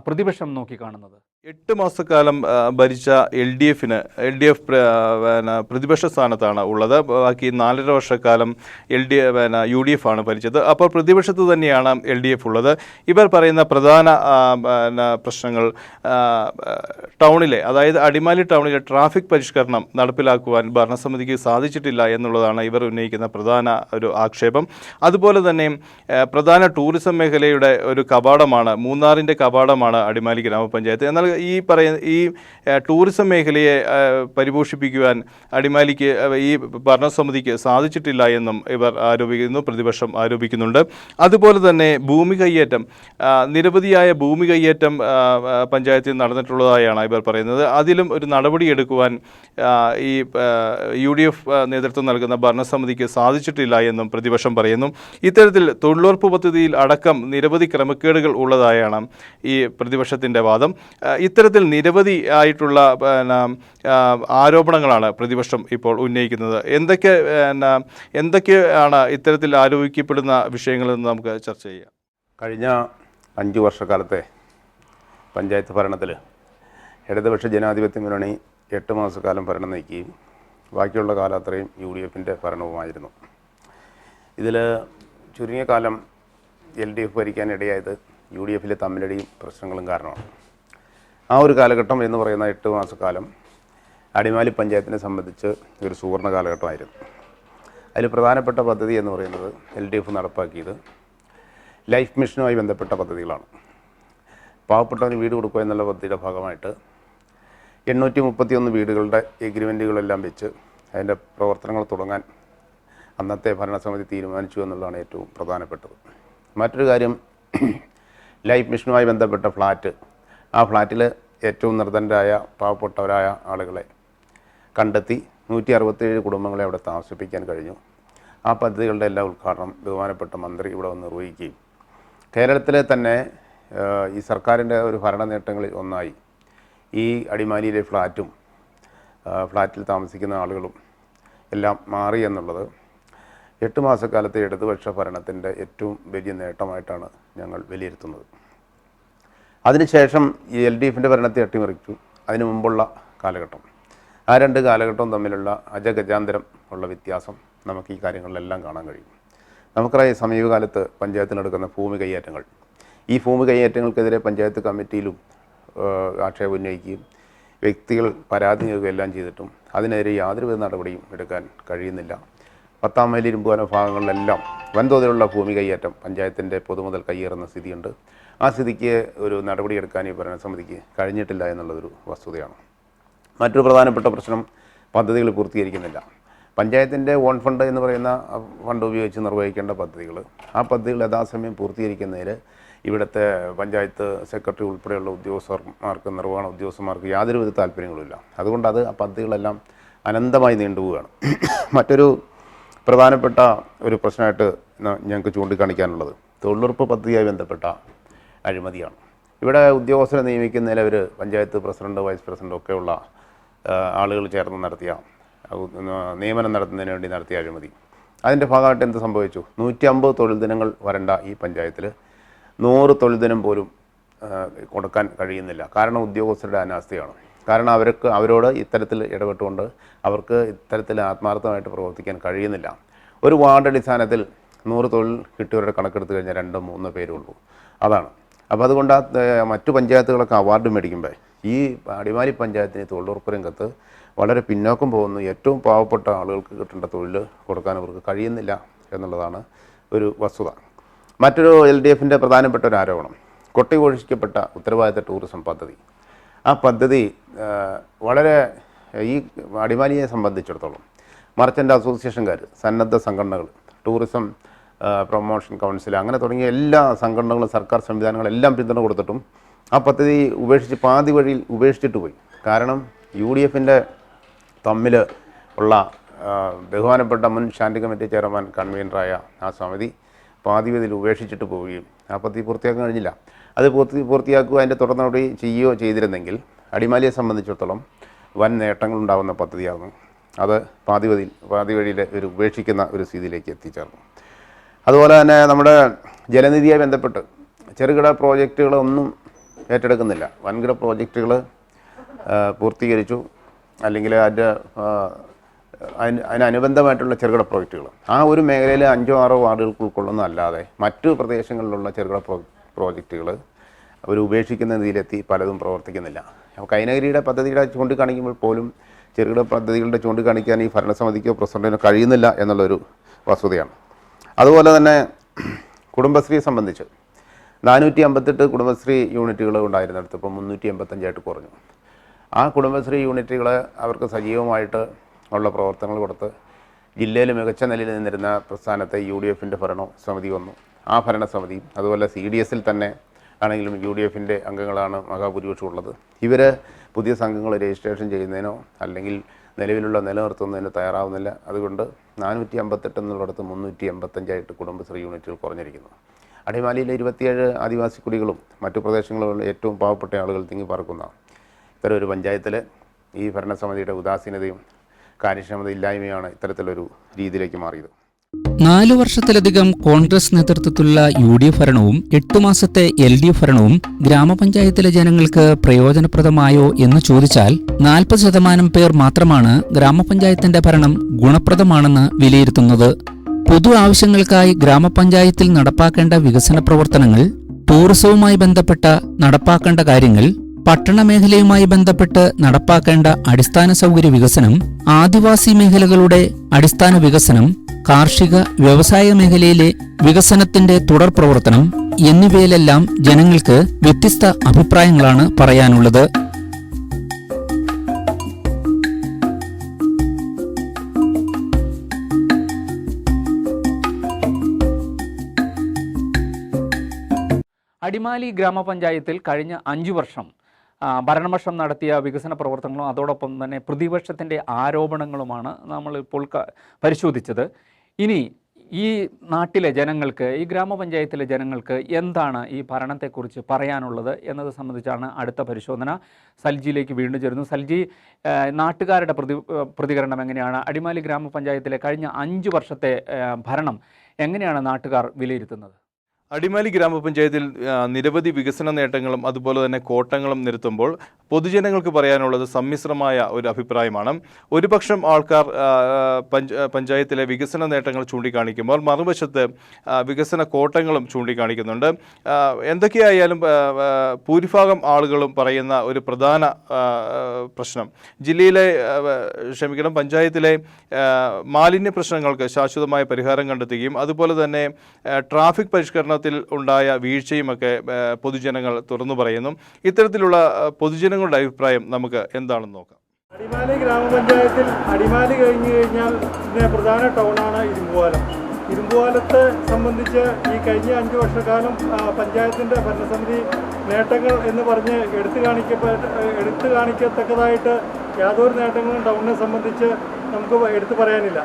പ്രതിപക്ഷം നോക്കിക്കാണുന്നത്? 8 മാസക്കാലം ഭരിച്ച LDF പ്രതിപക്ഷ സ്ഥാനത്താണ് ഉള്ളത്. ബാക്കി 4.5 വർഷക്കാലം UDF ആണ് ഭരിച്ചത്. അപ്പോൾ പ്രതിപക്ഷത്ത് തന്നെയാണ് LDF ഉള്ളത്. ഇവർ പറയുന്ന പ്രധാന പ്രശ്നങ്ങൾ ടൗണിലെ, അതായത് അടിമാലി ടൗണിലെ ട്രാഫിക് പരിഷ്കരണം നടപ്പിലാക്കുവാൻ ഭരണസമിതിക്ക് സാധിച്ചിട്ടില്ല എന്നുള്ളതാണ് ഇവർ ഉന്നയിക്കുന്ന പ്രധാന ഒരു ആക്ഷേപം. അതുപോലെ തന്നെ പ്രധാന ടൂറിസം മേഖലയുടെ ഒരു കവാടമാണ്, മൂന്നാറിൻ്റെ കവാടമാണ് അടിമാലി ഗ്രാമപഞ്ചായത്ത്. എന്നാൽ ഈ ടൂറിസം മേഖലയെ പരിപോഷിപ്പിക്കുവാൻ അടിമാലിക്ക് ഈ ഭരണസമിതിക്ക് സാധിച്ചിട്ടില്ല എന്നും ഇവർ ആരോപിക്കുന്നു, പ്രതിപക്ഷം ആരോപിക്കുന്നുണ്ട്. അതുപോലെ തന്നെ ഭൂമി കയ്യേറ്റം, നിരവധിയായ ഭൂമി കയ്യേറ്റം പഞ്ചായത്തിൽ നടന്നിട്ടുള്ളതായാണ് ഇവർ പറയുന്നത്. അതിലും ഒരു നടപടിയെടുക്കുവാൻ ഈ UDF നേതൃത്വം നൽകുന്ന ഭരണസമിതിക്ക് സാധിച്ചിട്ടില്ല എന്നും പ്രതിപക്ഷം പറയുന്നു. ഇത്തരത്തിൽ തൊഴിലുറപ്പ് പദ്ധതിയിൽ അടക്കം നിരവധി ക്രമക്കേടുകൾ ഉള്ളതായാണ് ഈ പ്രതിപക്ഷത്തിൻ്റെ വാദം. ഇത്തരത്തിൽ നിരവധി ആയിട്ടുള്ള ആരോപണങ്ങളാണ് പ്രതിപക്ഷം ഇപ്പോൾ ഉന്നയിക്കുന്നത്. എന്തൊക്കെയാണ് ഇത്തരത്തിൽ ആരോപിക്കപ്പെടുന്ന വിഷയങ്ങളെന്ന് നമുക്ക് ചർച്ച ചെയ്യാം. കഴിഞ്ഞ 5 വർഷക്കാലത്തെ പഞ്ചായത്ത് ഭരണത്തിൽ ഇടതുപക്ഷ ജനാധിപത്യ മുന്നണി 8 മാസക്കാലം ഭരണം നയിക്കുകയും ബാക്കിയുള്ള കാലം അത്രയും UDFിൻ്റെ ഭരണവുമായിരുന്നു. ഇതിൽ ചുരുങ്ങിയ കാലം LDF ഭരിക്കാനിടയായത് UDFിലെ തമ്മിലടിയും പ്രശ്നങ്ങളും കാരണമാണ്. ആ ഒരു കാലഘട്ടം എന്ന് പറയുന്ന 8 മാസക്കാലം അടിമാലി പഞ്ചായത്തിനെ സംബന്ധിച്ച് ഒരു സുവർണ്ണ കാലഘട്ടമായിരുന്നു. അതിൽ പ്രധാനപ്പെട്ട പദ്ധതി എന്ന് പറയുന്നത് LDF നടപ്പാക്കിയത് ലൈഫ് മിഷനുമായി ബന്ധപ്പെട്ട പദ്ധതികളാണ്. പാവപ്പെട്ടവന് വീട് കൊടുക്കുക എന്നുള്ള പദ്ധതിയുടെ ഭാഗമായിട്ട് 831 വീടുകളുടെ എഗ്രിമെൻറ്റുകളെല്ലാം വെച്ച് അതിൻ്റെ പ്രവർത്തനങ്ങൾ തുടങ്ങാൻ അന്നത്തെ ഭരണസമിതി തീരുമാനിച്ചു എന്നുള്ളതാണ് ഏറ്റവും പ്രധാനപ്പെട്ടത്. മറ്റൊരു കാര്യം, ലൈഫ് മിഷനുമായി ബന്ധപ്പെട്ട ഫ്ലാറ്റ്, ആ ഫ്ലാറ്റിൽ ഏറ്റവും നിർധനരായ പാവപ്പെട്ടവരായ ആളുകളെ കണ്ടെത്തി 167 കുടുംബങ്ങളെ അവിടെ താമസിപ്പിക്കാൻ കഴിഞ്ഞു. ആ പദ്ധതികളുടെ എല്ലാ ഉദ്ഘാടനം ബഹുമാനപ്പെട്ട മന്ത്രി ഇവിടെ വന്ന് നിർവഹിക്കുകയും കേരളത്തിലെ തന്നെ ഈ സർക്കാരിൻ്റെ ഒരു ഭരണ നേട്ടങ്ങളിൽ ഒന്നായി ഈ അടിമാലിയിലെ ഫ്ലാറ്റും ഫ്ലാറ്റിൽ താമസിക്കുന്ന ആളുകളും എല്ലാം മാറി എന്നുള്ളത് 8 മാസക്കാലത്തെ ഇടതുപക്ഷ ഭരണത്തിൻ്റെ ഏറ്റവും വലിയ നേട്ടമായിട്ടാണ് ഞങ്ങൾ വിലയിരുത്തുന്നത്. അതിനുശേഷം ഈ LDFിൻ്റെ ഭരണത്തെ അട്ടിമറിച്ചു. അതിനു മുമ്പുള്ള കാലഘട്ടം, ആ 2 കാലഘട്ടവും തമ്മിലുള്ള അജഗജാന്തരം ഉള്ള വ്യത്യാസം നമുക്ക് ഈ കാര്യങ്ങളിലെല്ലാം കാണാൻ കഴിയും. നമുക്കറിയാം, സമീപകാലത്ത് പഞ്ചായത്തിൽ നടക്കുന്ന ഭൂമി കയ്യേറ്റങ്ങൾ, ഈ ഭൂമി കയ്യേറ്റങ്ങൾക്കെതിരെ പഞ്ചായത്ത് കമ്മിറ്റിയിലും ആക്ഷേപം ഉന്നയിക്കുകയും വ്യക്തികൾ പരാതി നൽകുകയെല്ലാം ചെയ്തിട്ടും അതിനെതിരെ യാതൊരുവിധ നടപടിയും എടുക്കാൻ കഴിയുന്നില്ല. 10-ാം മൈൽ ഇരുമ്പുവന ഭാഗങ്ങളിലെല്ലാം വൻതോതിലുള്ള ഭൂമി കയ്യേറ്റം, പഞ്ചായത്തിൻ്റെ പൊതുമുതൽ കയ്യേറുന്ന സ്ഥിതിയുണ്ട്. ആ സ്ഥിതിക്ക് ഒരു നടപടിയെടുക്കാൻ ഈ ഭരണസമിതിക്ക് കഴിഞ്ഞിട്ടില്ല എന്നുള്ളതൊരു വസ്തുതയാണ്. മറ്റൊരു പ്രധാനപ്പെട്ട പ്രശ്നം, പദ്ധതികൾ പൂർത്തീകരിക്കുന്നില്ല. പഞ്ചായത്തിൻ്റെ ഓൺ ഫണ്ട് എന്ന് പറയുന്ന ഫണ്ട് ഉപയോഗിച്ച് നിർവഹിക്കേണ്ട പദ്ധതികൾ, ആ പദ്ധതികൾ യഥാസമയം പൂർത്തീകരിക്കുന്നതിൽ ഇവിടുത്തെ പഞ്ചായത്ത് സെക്രട്ടറി ഉൾപ്പെടെയുള്ള ഉദ്യോഗസ്ഥന്മാർക്ക്, നിർവഹണ ഉദ്യോഗസ്ഥന്മാർക്ക് യാതൊരുവിധ താല്പര്യങ്ങളുമില്ല. അതുകൊണ്ട് ആ പദ്ധതികളെല്ലാം അനന്തമായി നീണ്ടുപോവുകയാണ്. മറ്റൊരു പ്രധാനപ്പെട്ട ഒരു പ്രശ്നമായിട്ട് ഞങ്ങൾക്ക് ചൂണ്ടിക്കാണിക്കാനുള്ളത് തൊഴിലുറപ്പ് പദ്ധതിയുമായി ബന്ധപ്പെട്ട അഴിമതിയാണ്. ഇവിടെ ഉദ്യോഗസ്ഥരെ നിയമിക്കുന്നതിൽ അവർ പഞ്ചായത്ത് പ്രസിഡന്റ്, വൈസ് പ്രസിഡന്റ് ഒക്കെയുള്ള ആളുകൾ ചേർന്ന് നടത്തിയ നിയമനം നടത്തുന്നതിന് വേണ്ടി നടത്തിയ അഴിമതി. അതിൻ്റെ ഭാഗമായിട്ട് എന്ത് സംഭവിച്ചു? 150 തൊഴിൽ ദിനങ്ങൾ വരേണ്ട ഈ പഞ്ചായത്തിൽ 100 തൊഴിൽ ദിനം പോലും കൊടുക്കാൻ കഴിയുന്നില്ല. കാരണം ഉദ്യോഗസ്ഥരുടെ അനാസ്ഥയാണ്. കാരണം അവരോട് ഇത്തരത്തിൽ ഇടപെട്ടുകൊണ്ട് അവർക്ക് ഇത്തരത്തിൽ ആത്മാർത്ഥമായിട്ട് പ്രവർത്തിക്കാൻ കഴിയുന്നില്ല. ഒരു വാർഡ് അടിസ്ഥാനത്തിൽ 100 തൊഴിൽ കിട്ടിയവരുടെ കണക്കെടുത്ത് കഴിഞ്ഞാൽ 2-3 പേരേ ഉള്ളൂ. അതാണ്. അപ്പോൾ അതുകൊണ്ട് മറ്റു പഞ്ചായത്തുകളൊക്കെ അവാർഡ് മേടിക്കുമ്പോൾ ഈ അടിമാലി പഞ്ചായത്തിന് തൊഴിലുറപ്പ് രംഗത്ത് വളരെ പിന്നോക്കം പോകുന്നു. ഏറ്റവും പാവപ്പെട്ട ആളുകൾക്ക് കിട്ടേണ്ട തൊഴിൽ കൊടുക്കാൻ അവർക്ക് കഴിയുന്നില്ല എന്നുള്ളതാണ് ഒരു വസ്തുത. മറ്റൊരു LDFൻ്റെ പ്രധാനപ്പെട്ട ഒരു ആരോപണം കൊട്ടിഘോഷിക്കപ്പെട്ട ഉത്തരവാദിത്ത ടൂറിസം പദ്ധതി. ആ പദ്ധതി വളരെ ഈ അടിമാലിയെ സംബന്ധിച്ചിടത്തോളം മർച്ചൻ്റ് അസോസിയേഷൻകാർ, സന്നദ്ധ സംഘടനകൾ, ടൂറിസം പ്രൊമോഷൻ കൗൺസിൽ അങ്ങനെ തുടങ്ങിയ എല്ലാ സംഘടനകളും, സർക്കാർ സംവിധാനങ്ങളെല്ലാം പിന്തുണ കൊടുത്തിട്ടും ആ പദ്ധതി പാതി വഴിയിൽ ഉപേക്ഷിച്ചിട്ട് പോയി. കാരണം UDFൻ്റെ തമ്മിൽ ഉള്ള ബഹുമാനപ്പെട്ട മുൻ സ്റ്റാൻഡിംഗ് കമ്മിറ്റി ചെയർമാൻ, കൺവീനറായ ആ സമിതി പാതിവതിയിൽ ഉപേക്ഷിച്ചിട്ട് പോവുകയും ആ പദ്ധതി പൂർത്തിയാക്കാൻ കഴിഞ്ഞില്ല. അത് പൂർത്തിയാക്കുക, അതിൻ്റെ തുടർന്നോടി ചെയ്യുകയോ ചെയ്തിരുന്നെങ്കിൽ അടിമാലിയെ സംബന്ധിച്ചിടത്തോളം വൻ നേട്ടങ്ങളുണ്ടാകുന്ന പദ്ധതിയായിരുന്നു. അത് പാതി വഴിയിൽ ഒരു ഉപേക്ഷിക്കുന്ന ഒരു സ്ഥിതിയിലേക്ക് എത്തിച്ചേർന്നു. അതുപോലെ തന്നെ നമ്മുടെ ജലനിധിയുമായി ബന്ധപ്പെട്ട് ചെറുകിട പ്രോജക്റ്റുകളൊന്നും ഏറ്റെടുക്കുന്നില്ല. വൻകിട പ്രോജക്റ്റുകൾ പൂർത്തീകരിച്ചു, അല്ലെങ്കിൽ അതിനനുബന്ധമായിട്ടുള്ള ചെറുകിട പ്രോജക്റ്റുകൾ ആ ഒരു മേഖലയിൽ 5-6 വാർഡുകൾക്ക് ഉൾക്കൊള്ളുന്നതല്ലാതെ മറ്റു പ്രദേശങ്ങളിലുള്ള ചെറുകിട പ്രോജക്റ്റുകൾ അവർ ഉപേക്ഷിക്കുന്ന രീതിയിലെത്തി പലതും പ്രവർത്തിക്കുന്നില്ല. അപ്പോൾ കൈനഗിരിയുടെ പദ്ധതിയുടെ ചൂണ്ടിക്കാണിക്കുമ്പോൾ പോലും ചെറുകിട പദ്ധതികളുടെ ചൂണ്ടിക്കാണിക്കാൻ ഈ ഭരണസമിതിക്കോ പ്രസിഡന്റിനോ കഴിയുന്നില്ല എന്നുള്ളൊരു വസ്തുതയാണ്. അതുപോലെ തന്നെ കുടുംബശ്രീയെ സംബന്ധിച്ച് 458 കുടുംബശ്രീ യൂണിറ്റുകൾ ഉണ്ടായിരുന്നിടത്ത് ഇപ്പോൾ 385 കുറഞ്ഞു. ആ കുടുംബശ്രീ യൂണിറ്റുകൾ അവർക്ക് സജീവമായിട്ട് ഉള്ള പ്രവർത്തനങ്ങൾ കൊടുത്ത് ജില്ലയിൽ മികച്ച നിലയിൽ നിന്നിരുന്ന പ്രസ്ഥാനത്തെ UDFൻ്റെ ഭരണസമിതി വന്നു. ആ ഭരണസമിതി അതുപോലെ CDSൽ തന്നെ ആണെങ്കിലും UDFൻ്റെ അംഗങ്ങളാണ് മഹാഭൂരിപക്ഷം ഉള്ളത്. ഇവർ പുതിയ സംഘങ്ങൾ രജിസ്ട്രേഷൻ ചെയ്യുന്നതിനോ അല്ലെങ്കിൽ നിലനിർത്തുന്നതിനോ തയ്യാറാവുന്നില്ല. അതുകൊണ്ട് 458 എന്നുള്ളിടത്ത് 385 കുടുംബശ്രീ യൂണിറ്റുകൾ കുറഞ്ഞിരിക്കുന്നു. അടിമാലിയിലെ 27 ആദിവാസി കുടികളും മറ്റു പ്രദേശങ്ങളിലുള്ള ഏറ്റവും പാവപ്പെട്ട ആളുകൾ തിങ്ങിപ്പാർക്കുന്ന ഇത്തരം ഒരു പഞ്ചായത്തിൽ ഈ ഭരണസമിതിയുടെ ഉദാസീനതയും കാര്യക്ഷമതയില്ലായ്മയാണ് ഇത്തരത്തിലൊരു രീതിയിലേക്ക് മാറിയത്. 4 വർഷത്തിലധികം കോൺഗ്രസ് നേതൃത്വത്തിലുള്ള UDF ഭരണവും 8 മാസത്തെ LDF ഭരണവും ഗ്രാമപഞ്ചായത്തിലെ ജനങ്ങൾക്ക് പ്രയോജനപ്രദമായോ എന്ന് ചോദിച്ചാൽ 40% പേർ മാത്രമാണ് ഗ്രാമപഞ്ചായത്തിന്റെ ഭരണം ഗുണപ്രദമാണെന്ന് വിലയിരുത്തുന്നത്. പൊതു ആവശ്യങ്ങൾക്കായി ഗ്രാമപഞ്ചായത്തിൽ നടപ്പാക്കേണ്ട വികസന പ്രവർത്തനങ്ങൾ, ടൂറിസവുമായി ബന്ധപ്പെട്ട നടപ്പാക്കേണ്ട കാര്യങ്ങൾ, പട്ടണ മേഖലയുമായി ബന്ധപ്പെട്ട് നടപ്പാക്കേണ്ട അടിസ്ഥാന സൗകര്യ വികസനം, ആദിവാസി മേഖലകളുടെ അടിസ്ഥാന വികസനം, കാർഷിക വ്യവസായ മേഖലയിലെ വികസനത്തിന്റെ തുടർ പ്രവർത്തനം എന്നിവയിലെല്ലാം ജനങ്ങൾക്ക് വ്യത്യസ്ത അഭിപ്രായങ്ങളാണ് പറയാനുള്ളത്. അടിമാലി ഗ്രാമപഞ്ചായത്തിൽ കഴിഞ്ഞ 5 വർഷം ഭരണപക്ഷം നടത്തിയ വികസന പ്രവർത്തനങ്ങളും അതോടൊപ്പം തന്നെ പ്രതിപക്ഷത്തിൻ്റെ ആരോപണങ്ങളുമാണ് നമ്മളിപ്പോൾ പരിശോധിച്ചത്. ഇനി ഈ നാട്ടിലെ ജനങ്ങൾക്ക്, ഈ ഗ്രാമപഞ്ചായത്തിലെ ജനങ്ങൾക്ക് എന്താണ് ഈ ഭരണത്തെക്കുറിച്ച് പറയാനുള്ളത് എന്നത് സംബന്ധിച്ചാണ് അടുത്ത പരിശോധന. സൽജിയിലേക്ക് വീണ്ടും ചേരുന്നു. സൽജി, നാട്ടുകാരുടെ പ്രതികരണം എങ്ങനെയാണ്? അടിമാലി ഗ്രാമപഞ്ചായത്തിലെ കഴിഞ്ഞ 5 വർഷത്തെ ഭരണം എങ്ങനെയാണ് നാട്ടുകാർ വിലയിരുത്തുന്നത്? അടിമാലി ഗ്രാമപഞ്ചായത്തിൽ നിരവധി വികസന നേട്ടങ്ങളും അതുപോലെ തന്നെ കോട്ടങ്ങളും നിരത്തുമ്പോൾ പൊതുജനങ്ങൾക്ക് പറയാനുള്ളത് സമ്മിശ്രമായ ഒരു അഭിപ്രായമാണ്. ഒരു പക്ഷം ആൾക്കാർ പഞ്ചായത്തിലെ വികസന നേട്ടങ്ങൾ ചൂണ്ടിക്കാണിക്കുമ്പോൾ മറുവശത്ത് വികസന കോട്ടങ്ങളും ചൂണ്ടിക്കാണിക്കുന്നുണ്ട്. എന്തൊക്കെയായാലും ഭൂരിഭാഗം ആളുകളും പറയുന്ന ഒരു പ്രധാന പ്രശ്നം പഞ്ചായത്തിലെ മാലിന്യ പ്രശ്നങ്ങൾക്ക് ശാശ്വതമായ പരിഹാരം കണ്ടെത്തുകയും അതുപോലെ തന്നെ ട്രാഫിക് പരിഷ്കരണ ഉണ്ടായ വീഴ്ചയുമൊക്കെ പൊതുജനങ്ങൾ തുറന്നു പറയുന്നു. ഇത്തരത്തിലുള്ള പൊതുജനങ്ങളുടെ അഭിപ്രായം നമുക്ക് എന്താണെന്ന് നോക്കാം. അടിമാലി ഗ്രാമപഞ്ചായത്തിൽ അടിമാലി കഴിഞ്ഞു കഴിഞ്ഞാൽ പിന്നെ പ്രധാന ടൗണാണ് ഇരുമ്പുപാലം. ഇരുമ്പുപാലത്തെ സംബന്ധിച്ച് ഈ കഴിഞ്ഞ 5 വർഷക്കാലം പഞ്ചായത്തിൻ്റെ ഭരണസമിതി നേട്ടങ്ങൾ എന്ന് പറഞ്ഞ് എടുത്തു കാണിക്കത്തക്കതായിട്ട് യാതൊരു നേട്ടങ്ങളും ടൗണിനെ സംബന്ധിച്ച് നമുക്ക് എടുത്തു പറയാനില്ല.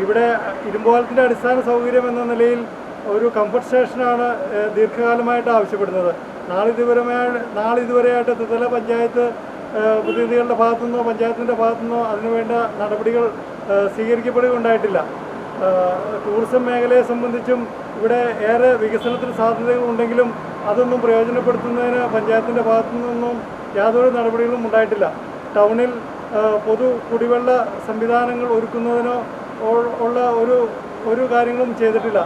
ഇവിടെ ഇരുമ്പുപാലത്തിൻ്റെ അടിസ്ഥാന സൗകര്യം എന്ന നിലയിൽ ഒരു കംഫർട്ട് സ്റ്റേഷനാണ് ദീർഘകാലമായിട്ട് ആവശ്യപ്പെടുന്നത്. നാളിതുവരെയായിട്ട് ത്രിതല പഞ്ചായത്ത് പ്രതിനിധികളുടെ ഭാഗത്തുനിന്നോ പഞ്ചായത്തിൻ്റെ ഭാഗത്തുനിന്നോ അതിനുവേണ്ട നടപടികൾ സ്വീകരിക്കപ്പെടുകയുണ്ടായിട്ടില്ല. ടൂറിസം മേഖലയെ സംബന്ധിച്ചും ഇവിടെ ഏറെ വികസനത്തിന് സാധ്യതകളുണ്ടെങ്കിലും അതൊന്നും പ്രയോജനപ്പെടുത്തുന്നതിന് പഞ്ചായത്തിൻ്റെ ഭാഗത്തു നിന്നും യാതൊരു നടപടികളും ഉണ്ടായിട്ടില്ല. ടൗണിൽ പൊതു കുടിവെള്ള സംവിധാനങ്ങൾ ഒരുക്കുന്നതിനോ ഉള്ള ഒരു കാര്യങ്ങളും ചെയ്തിട്ടില്ല.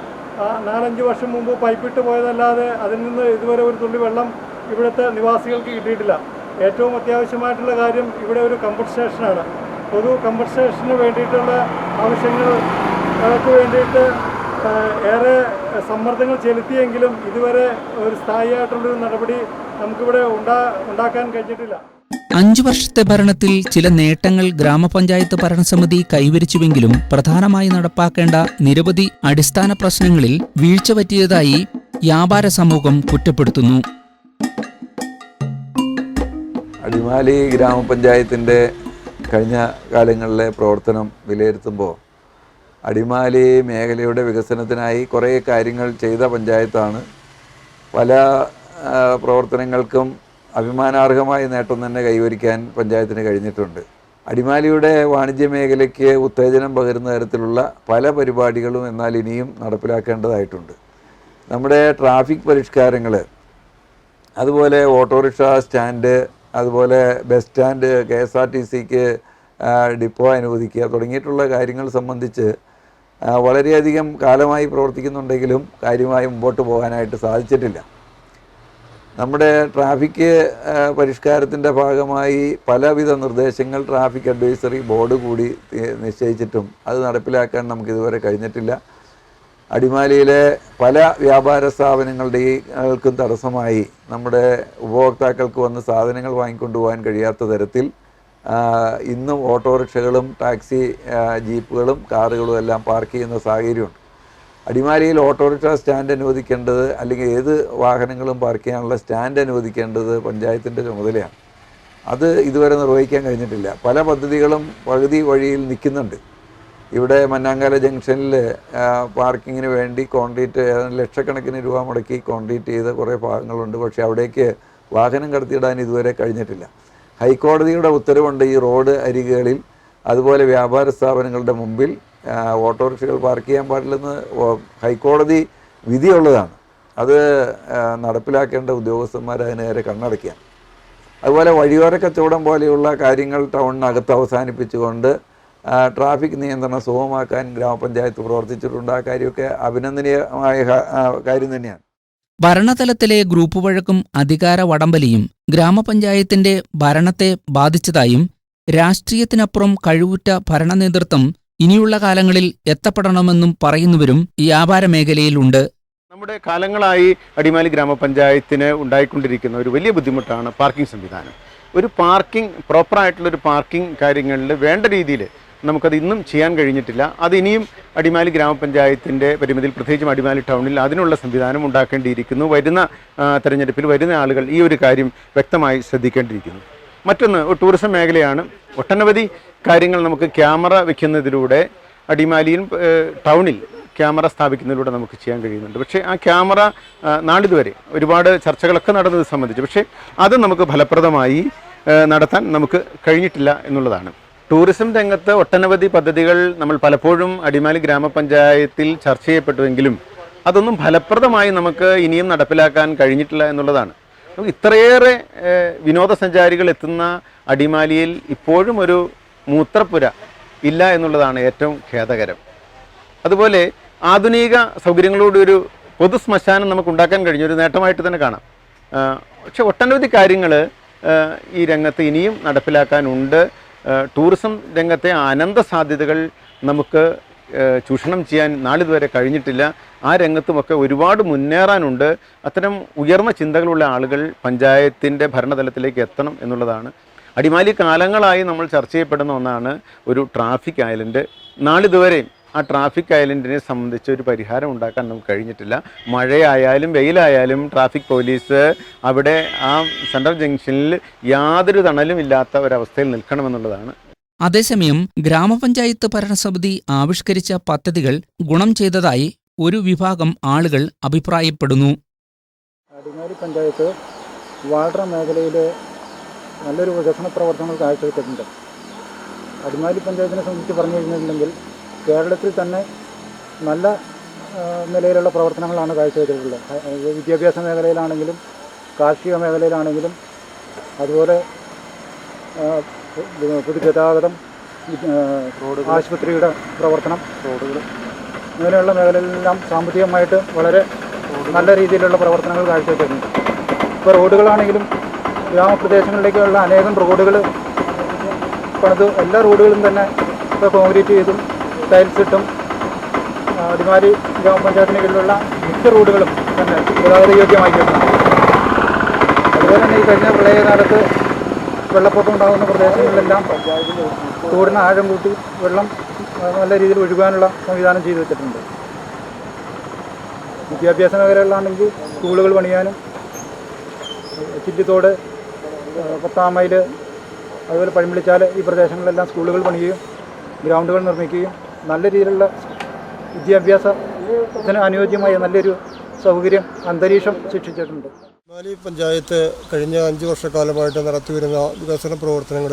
4-5 വർഷം മുമ്പ് പൈപ്പിട്ട് പോയതല്ലാതെ അതിൽ നിന്ന് ഇതുവരെ ഒരു തുള്ളി വെള്ളം ഇവിടുത്തെ നിവാസികൾക്ക് കിട്ടിയിട്ടില്ല. ഏറ്റവും അത്യാവശ്യമായിട്ടുള്ള കാര്യം ഇവിടെ ഒരു കംഫർട്ട് സ്റ്റേഷനാണ്. പൊതു കംഫർട്ട് സ്റ്റേഷന് വേണ്ടിയിട്ടുള്ള ആവശ്യങ്ങൾക്ക് വേണ്ടിയിട്ട് ഏറെ സമ്മർദ്ദങ്ങൾ ചെലുത്തിയെങ്കിലും ഇതുവരെ ഒരു സ്ഥായിയായിട്ടുള്ളൊരു നടപടി നമുക്കിവിടെ ഉണ്ടാക്കാൻ കഴിഞ്ഞിട്ടില്ല. 5 വർഷത്തെ ഭരണത്തിൽ ചില നേട്ടങ്ങൾ ഗ്രാമപഞ്ചായത്ത് ഭരണസമിതി കൈവരിച്ചുവെങ്കിലും പ്രധാനമായി നടപ്പാക്കേണ്ട നിരവധി അടിസ്ഥാന പ്രശ്നങ്ങളിൽ വീഴ്ച പറ്റിയതായി വ്യാപാര സമൂഹം കുറ്റപ്പെടുത്തുന്നു. അടിമാലി ഗ്രാമപഞ്ചായത്തിൻ്റെ കഴിഞ്ഞ കാലങ്ങളിലെ പ്രവർത്തനം വിലയിരുത്തുമ്പോൾ അടിമാലി മേഖലയുടെ വികസനത്തിനായി കുറേ കാര്യങ്ങൾ ചെയ്ത പഞ്ചായത്താണ്. പല പ്രവർത്തനങ്ങൾക്കും അഭിമാനാർഹമായ നേട്ടം തന്നെ കൈവരിക്കാൻ പഞ്ചായത്തിന് കഴിഞ്ഞിട്ടുണ്ട്. അടിമാലിയുടെ വാണിജ്യ മേഖലയ്ക്ക് ഉത്തേജനം പകരുന്ന തരത്തിലുള്ള പല പരിപാടികളും എന്നാൽ ഇനിയും നടപ്പിലാക്കേണ്ടതായിട്ടുണ്ട്. നമ്മുടെ ട്രാഫിക് പരിഷ്കാരങ്ങൾ, അതുപോലെ ഓട്ടോറിക്ഷ സ്റ്റാൻഡ്, അതുപോലെ ബസ് സ്റ്റാൻഡ്, KSRTCക്ക് ഡിപ്പോ അനുവദിക്കുക തുടങ്ങിയിട്ടുള്ള കാര്യങ്ങൾ സംബന്ധിച്ച് വളരെയധികം കാലമായി പ്രവർത്തിക്കുന്നുണ്ടെങ്കിലും കാര്യമായി മുമ്പോട്ട് പോകാനായിട്ട് സാധിച്ചിട്ടില്ല. നമ്മുടെ ട്രാഫിക് പരിഷ്കാരത്തിൻ്റെ ഭാഗമായി പലവിധ നിർദ്ദേശങ്ങൾ ട്രാഫിക് അഡ്വൈസറി ബോർഡ് കൂടി നിശ്ചയിച്ചിട്ടും അത് നടപ്പിലാക്കാൻ നമുക്കിതുവരെ കഴിഞ്ഞിട്ടില്ല. അടിമാലിയിലെ പല വ്യാപാര സ്ഥാപനങ്ങളുടെയും തടസ്സമായി നമ്മുടെ ഉപഭോക്താക്കൾക്ക് വന്ന് സാധനങ്ങൾ വാങ്ങിക്കൊണ്ടുപോകാൻ കഴിയാത്ത തരത്തിൽ ഇന്നും ഓട്ടോറിക്ഷകളും ടാക്സി ജീപ്പുകളും കാറുകളും എല്ലാം പാർക്ക് ചെയ്യുന്ന സാഹചര്യമുണ്ട്. അടിമാലിയിൽ ഓട്ടോറിക്ഷ സ്റ്റാൻഡ് അനുവദിക്കേണ്ടത്, അല്ലെങ്കിൽ ഏത് വാഹനങ്ങളും പാർക്ക് ചെയ്യാനുള്ള സ്റ്റാൻഡ് അനുവദിക്കേണ്ടത് പഞ്ചായത്തിൻ്റെ ചുമതലയാണ്. അത് ഇതുവരെ നിർവഹിക്കാൻ കഴിഞ്ഞിട്ടില്ല. പല പദ്ധതികളും പകുതി വഴിയിൽ നിൽക്കുന്നുണ്ട്. ഇവിടെ മന്നാങ്കാല ജംഗ്ഷനിൽ പാർക്കിങ്ങിന് വേണ്ടി കോൺക്രീറ്റ് ലക്ഷക്കണക്കിന് രൂപ മുടക്കി കോൺക്രീറ്റ് ചെയ്ത കുറേ ഭാഗങ്ങളുണ്ട്. പക്ഷേ അവിടേക്ക് വാഹനം കടത്തിയിടാൻ ഇതുവരെ കഴിഞ്ഞിട്ടില്ല. ഹൈക്കോടതിയുടെ ഉത്തരവുണ്ട് ഈ റോഡ് അരികുകളിൽ, അതുപോലെ വ്യാപാര സ്ഥാപനങ്ങളുടെ മുമ്പിൽ ഓട്ടോറിക്ഷകൾ പാർക്ക് ചെയ്യാൻ പാടില്ലെന്ന് ഹൈക്കോടതി വിധിയുള്ളതാണ്. അത് നടപ്പിലാക്കേണ്ട ഉദ്യോഗസ്ഥന്മാർ അതിന് നേരെ കണ്ണടയ്ക്കാൻ. അതുപോലെ വഴിയോര കച്ചവടം പോലെയുള്ള കാര്യങ്ങൾ ടൗണിനകത്ത് അവസാനിപ്പിച്ചുകൊണ്ട് ട്രാഫിക് നിയന്ത്രണം സുഗമമാക്കാൻ ഗ്രാമപഞ്ചായത്ത് പ്രവർത്തിച്ചിട്ടുണ്ട്. ആ കാര്യമൊക്കെ അഭിനന്ദനീയമായ കാര്യം തന്നെയാണ്. ഭരണതലത്തിലെ ഗ്രൂപ്പ് വഴക്കും അധികാര വടംവലിയും ഗ്രാമപഞ്ചായത്തിന്റെ ഭരണത്തെ ബാധിച്ചതായും രാഷ്ട്രീയത്തിനപ്പുറം കഴിവുറ്റ ഭരണനേതൃത്വം ഇനിയുള്ള കാലങ്ങളിൽ എത്തപ്പെടണമെന്നും പറയുന്നവരും വ്യാപാര മേഖലയിലുണ്ട്. നമ്മുടെ കാലങ്ങളായി അടിമാലി ഗ്രാമപഞ്ചായത്തിന് ഉണ്ടായിക്കൊണ്ടിരിക്കുന്ന ഒരു വലിയ ബുദ്ധിമുട്ടാണ് പാർക്കിംഗ് സംവിധാനം. ഒരു പ്രോപ്പറായിട്ടുള്ളൊരു പാർക്കിംഗ് കാര്യങ്ങളിൽ വേണ്ട രീതിയിൽ നമുക്കത് ഇന്നും ചെയ്യാൻ കഴിഞ്ഞിട്ടില്ല. അത് ഇനിയും അടിമാലി ഗ്രാമപഞ്ചായത്തിൻ്റെ പരിമിതിയിൽ, പ്രത്യേകിച്ചും അടിമാലി ടൗണിൽ അതിനുള്ള സംവിധാനം ഉണ്ടാക്കേണ്ടിയിരിക്കുന്നു. വരുന്ന തെരഞ്ഞെടുപ്പിൽ വരുന്ന ആളുകൾ ഈ ഒരു കാര്യം വ്യക്തമായി ശ്രദ്ധിക്കേണ്ടിയിരിക്കുന്നു. മറ്റൊന്ന് ടൂറിസം മേഖലയാണ്. ഒട്ടനവധി കാര്യങ്ങൾ നമുക്ക് ക്യാമറ വയ്ക്കുന്നതിലൂടെ അടിമാലിയിൽ ടൗണിൽ ക്യാമറ സ്ഥാപിക്കുന്നതിലൂടെ നമുക്ക് ചെയ്യാൻ കഴിയുന്നുണ്ട്. പക്ഷേ ആ ക്യാമറ നാളിതുവരെ ഒരുപാട് ചർച്ചകളൊക്കെ നടന്നത് സംബന്ധിച്ച്, പക്ഷേ അത് നമുക്ക് ഫലപ്രദമായി നടത്താൻ നമുക്ക് കഴിഞ്ഞിട്ടില്ല എന്നുള്ളതാണ്. ടൂറിസം രംഗത്ത് ഒട്ടനവധി പദ്ധതികൾ നമ്മൾ പലപ്പോഴും അടിമാലി ഗ്രാമപഞ്ചായത്തിൽ ചർച്ച ചെയ്യപ്പെട്ടുവെങ്കിലും അതൊന്നും ഫലപ്രദമായി നമുക്ക് ഇനിയും നടപ്പിലാക്കാൻ കഴിഞ്ഞിട്ടില്ല എന്നുള്ളതാണ്. ഇത്രയേറെ വിനോദസഞ്ചാരികൾ എത്തുന്ന അടിമാലിയിൽ ഇപ്പോഴും ഒരു മൂത്രപ്പുര ഇല്ല എന്നുള്ളതാണ് ഏറ്റവും ഖേദകരം. അതുപോലെ ആധുനിക സൗകര്യങ്ങളോട് ഒരു പൊതു ശ്മശാനം നമുക്ക് ഉണ്ടാക്കാൻ കഴിഞ്ഞ ഒരു നേട്ടമായിട്ട് തന്നെ കാണാം. പക്ഷെ ഒട്ടനവധി കാര്യങ്ങൾ ഈ രംഗത്ത് ഇനിയും നടപ്പിലാക്കാനുണ്ട്. ടൂറിസം രംഗത്തെ അനന്ത സാധ്യതകൾ നമുക്ക് ചൂഷണം ചെയ്യാൻ നാളിതുവരെ കഴിഞ്ഞിട്ടില്ല. ആ രംഗത്തുമൊക്കെ ഒരുപാട് മുന്നേറാനുണ്ട്. അത്തരം ഉയർന്ന ചിന്തകളുള്ള ആളുകൾ പഞ്ചായത്തിൻ്റെ ഭരണതലത്തിലേക്ക് എത്തണം എന്നുള്ളതാണ്. അടിമാലി കാലങ്ങളായി നമ്മൾ ചർച്ച ചെയ്യപ്പെടുന്ന ഒന്നാണ് ഒരു ട്രാഫിക് ഐലൻഡ്. നാളിതുവരെയും ആ ട്രാഫിക് ഐലൻഡിനെ സംബന്ധിച്ച് ഒരു പരിഹാരം ഉണ്ടാക്കാൻ നമുക്ക് കഴിഞ്ഞിട്ടില്ല. മഴയായാലും വെയിലായാലും ട്രാഫിക് പോലീസ് അവിടെ ആ സെൻട്രൽ ജംഗ്ഷനിൽ യാതൊരു തണലും ഇല്ലാത്ത ഒരവസ്ഥയിൽ നിൽക്കണമെന്നുള്ളതാണ്. അതേസമയം ഗ്രാമപഞ്ചായത്ത് ഭരണസമിതി ആവിഷ്കരിച്ച പദ്ധതികൾ ഗുണം ചെയ്തതായി ഒരു വിഭാഗം ആളുകൾ അഭിപ്രായപ്പെടുന്നു. അടിമാലി പഞ്ചായത്ത് വാട്ടർ മേഖലയിൽ നല്ലൊരു വികസന പ്രവർത്തനങ്ങൾ കാഴ്ചവെച്ചിട്ടുണ്ട്. അടിമാലി പഞ്ചായത്തിനെ സംബന്ധിച്ച് പറഞ്ഞു കഴിഞ്ഞിട്ടുണ്ടെങ്കിൽ കേരളത്തിൽ തന്നെ നല്ല നിലയിലുള്ള പ്രവർത്തനങ്ങളാണ് കാഴ്ചവെച്ചിട്ടുള്ളത്. വിദ്യാഭ്യാസ മേഖലയിലാണെങ്കിലും കാർഷിക മേഖലയിലാണെങ്കിലും അതുപോലെ പൊതുഗതാഗതം, ആശുപത്രിയുടെ പ്രവർത്തനം, റോഡുകൾ, ഇങ്ങനെയുള്ള മേഖലയിലെല്ലാം സാമ്പത്തികമായിട്ട് വളരെ നല്ല രീതിയിലുള്ള പ്രവർത്തനങ്ങൾ കാഴ്ചവെച്ചിട്ടുണ്ട്. ഇപ്പോൾ റോഡുകളാണെങ്കിലും ഗ്രാമപ്രദേശങ്ങളിലേക്കുള്ള അനേകം റോഡുകൾ പണിത് എല്ലാ റോഡുകളും തന്നെ ഇപ്പോൾ കോൺക്രീറ്റ് ചെയ്തും ടൈൽസ് ഇട്ടും അടിമാലി ഗ്രാമപഞ്ചായത്തിന് കീഴിലുള്ള മിക്ക റോഡുകളും തന്നെ ഗതാഗത യോഗ്യമാക്കിയിട്ടുണ്ട്. അതുപോലെ തന്നെ ഈ കഴിഞ്ഞ പ്രളയകാലത്ത് വെള്ളപ്പൊക്കം ഉണ്ടാകുന്ന പ്രദേശങ്ങളിലെല്ലാം തോടിന് ആഴം കൂട്ടി വെള്ളം നല്ല രീതിയിൽ ഒഴുകാനുള്ള സംവിധാനം ചെയ്തു വെച്ചിട്ടുണ്ട്. വിദ്യാഭ്യാസ മേഖലകളിലാണെങ്കിൽ സ്കൂളുകൾ പണിയാനും ചില്ലിത്തോട്, 10 മൈൽ, അതുപോലെ പഴമ്പിളിച്ചാൽ ഈ പ്രദേശങ്ങളിലെല്ലാം സ്കൂളുകൾ പണിയുകയും ഗ്രൗണ്ടുകൾ നിർമ്മിക്കുകയും നല്ല രീതിയിലുള്ള വിദ്യാഭ്യാസത്തിന് അനുയോജ്യമായ നല്ലൊരു സൗകര്യം, അന്തരീക്ഷം സൃഷ്ടിച്ചിട്ടുണ്ട്. അടിമാലി പഞ്ചായത്ത് കഴിഞ്ഞ 5 വർഷക്കാലമായിട്ട് നടത്തിവരുന്ന വികസന പ്രവർത്തനങ്ങൾ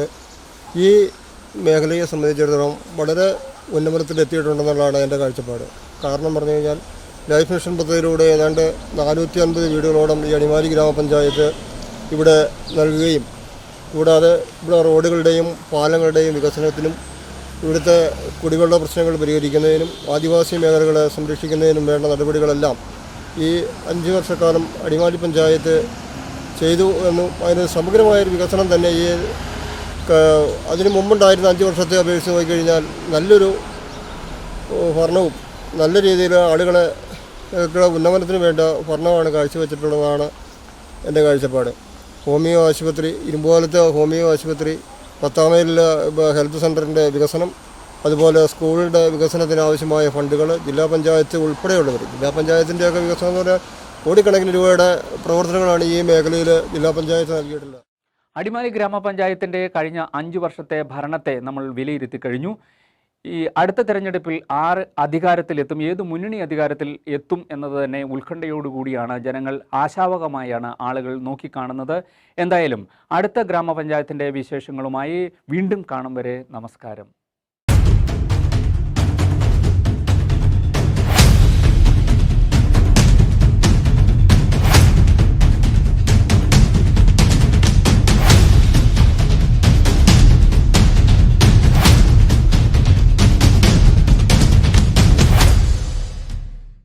ഈ മേഖലയെ സംബന്ധിച്ചിടത്തോളം വളരെ ഉന്നമനത്തിലെത്തിയിട്ടുണ്ടെന്നുള്ളതാണ് എൻ്റെ കാഴ്ചപ്പാട്. കാരണം പറഞ്ഞു കഴിഞ്ഞാൽ ലൈഫ് മിഷൻ പദ്ധതിയിലൂടെ ഏതാണ്ട് 450 വീടുകളോളം ഈ അടിമാലി ഗ്രാമപഞ്ചായത്ത് ഇവിടെ നൽകുകയും കൂടാതെ ഇവിടെ റോഡുകളുടെയും പാലങ്ങളുടെയും വികസനത്തിനും ഇവിടുത്തെ കുടിവെള്ള പ്രശ്നങ്ങൾ പരിഹരിക്കുന്നതിനും ആദിവാസി മേഖലകളെ സംരക്ഷിക്കുന്നതിനും വേണ്ട നടപടികളെല്ലാം ഈ 5 വർഷക്കാലം അടിമാലി പഞ്ചായത്ത് ചെയ്തു എന്നും അതിന് സമഗ്രമായൊരു വികസനം തന്നെ ഈ അതിന് മുമ്പുണ്ടായിരുന്ന 5 വർഷത്തെ അപേക്ഷിച്ച് നോക്കിക്കഴിഞ്ഞാൽ നല്ലൊരു ഭരണവും നല്ല രീതിയിൽ ആളുകളെ ഉന്നമനത്തിന് വേണ്ട ഭരണമാണ് കാഴ്ചവെച്ചിട്ടുള്ളതാണ് എൻ്റെ കാഴ്ചപ്പാട്. ഹോമിയോ ആശുപത്രി, ഇരുമ്പോലത്തെ ഹോമിയോ ആശുപത്രി, 10 മൈലിലെ ഹെൽത്ത് സെൻ്ററിൻ്റെ വികസനം, അതുപോലെ സ്കൂളിൻ്റെ വികസനത്തിന് ആവശ്യമായ ഫണ്ടുകൾ ജില്ലാ പഞ്ചായത്ത് ഉൾപ്പെടെയുള്ളവർ, ജില്ലാ പഞ്ചായത്തിൻ്റെയൊക്കെ വികസനം എന്ന് പറഞ്ഞാൽ കോടിക്കണക്കിന് രൂപയുടെ പ്രവർത്തനങ്ങളാണ് ഈ മേഖലയിൽ ജില്ലാ പഞ്ചായത്ത് നൽകിയിട്ടുള്ളത്. അടിമാലി ഗ്രാമപഞ്ചായത്തിൻ്റെ കഴിഞ്ഞ 5 വർഷത്തെ ഭരണത്തെ നമ്മൾ വിലയിരുത്തി കഴിഞ്ഞു. ഈ അടുത്ത തെരഞ്ഞെടുപ്പിൽ ആര് അധികാരത്തിലെത്തും, ഏത് മുന്നണി അധികാരത്തിൽ എത്തും എന്നത് തന്നെ ഉത്കണ്ഠയോടുകൂടിയാണ് ജനങ്ങൾ, ആശാവഹമായാണ് ആളുകൾ നോക്കിക്കാണുന്നത്. എന്തായാലും അടുത്ത ഗ്രാമപഞ്ചായത്തിൻ്റെ വിശേഷങ്ങളുമായി വീണ്ടും കാണും വരെ നമസ്കാരം.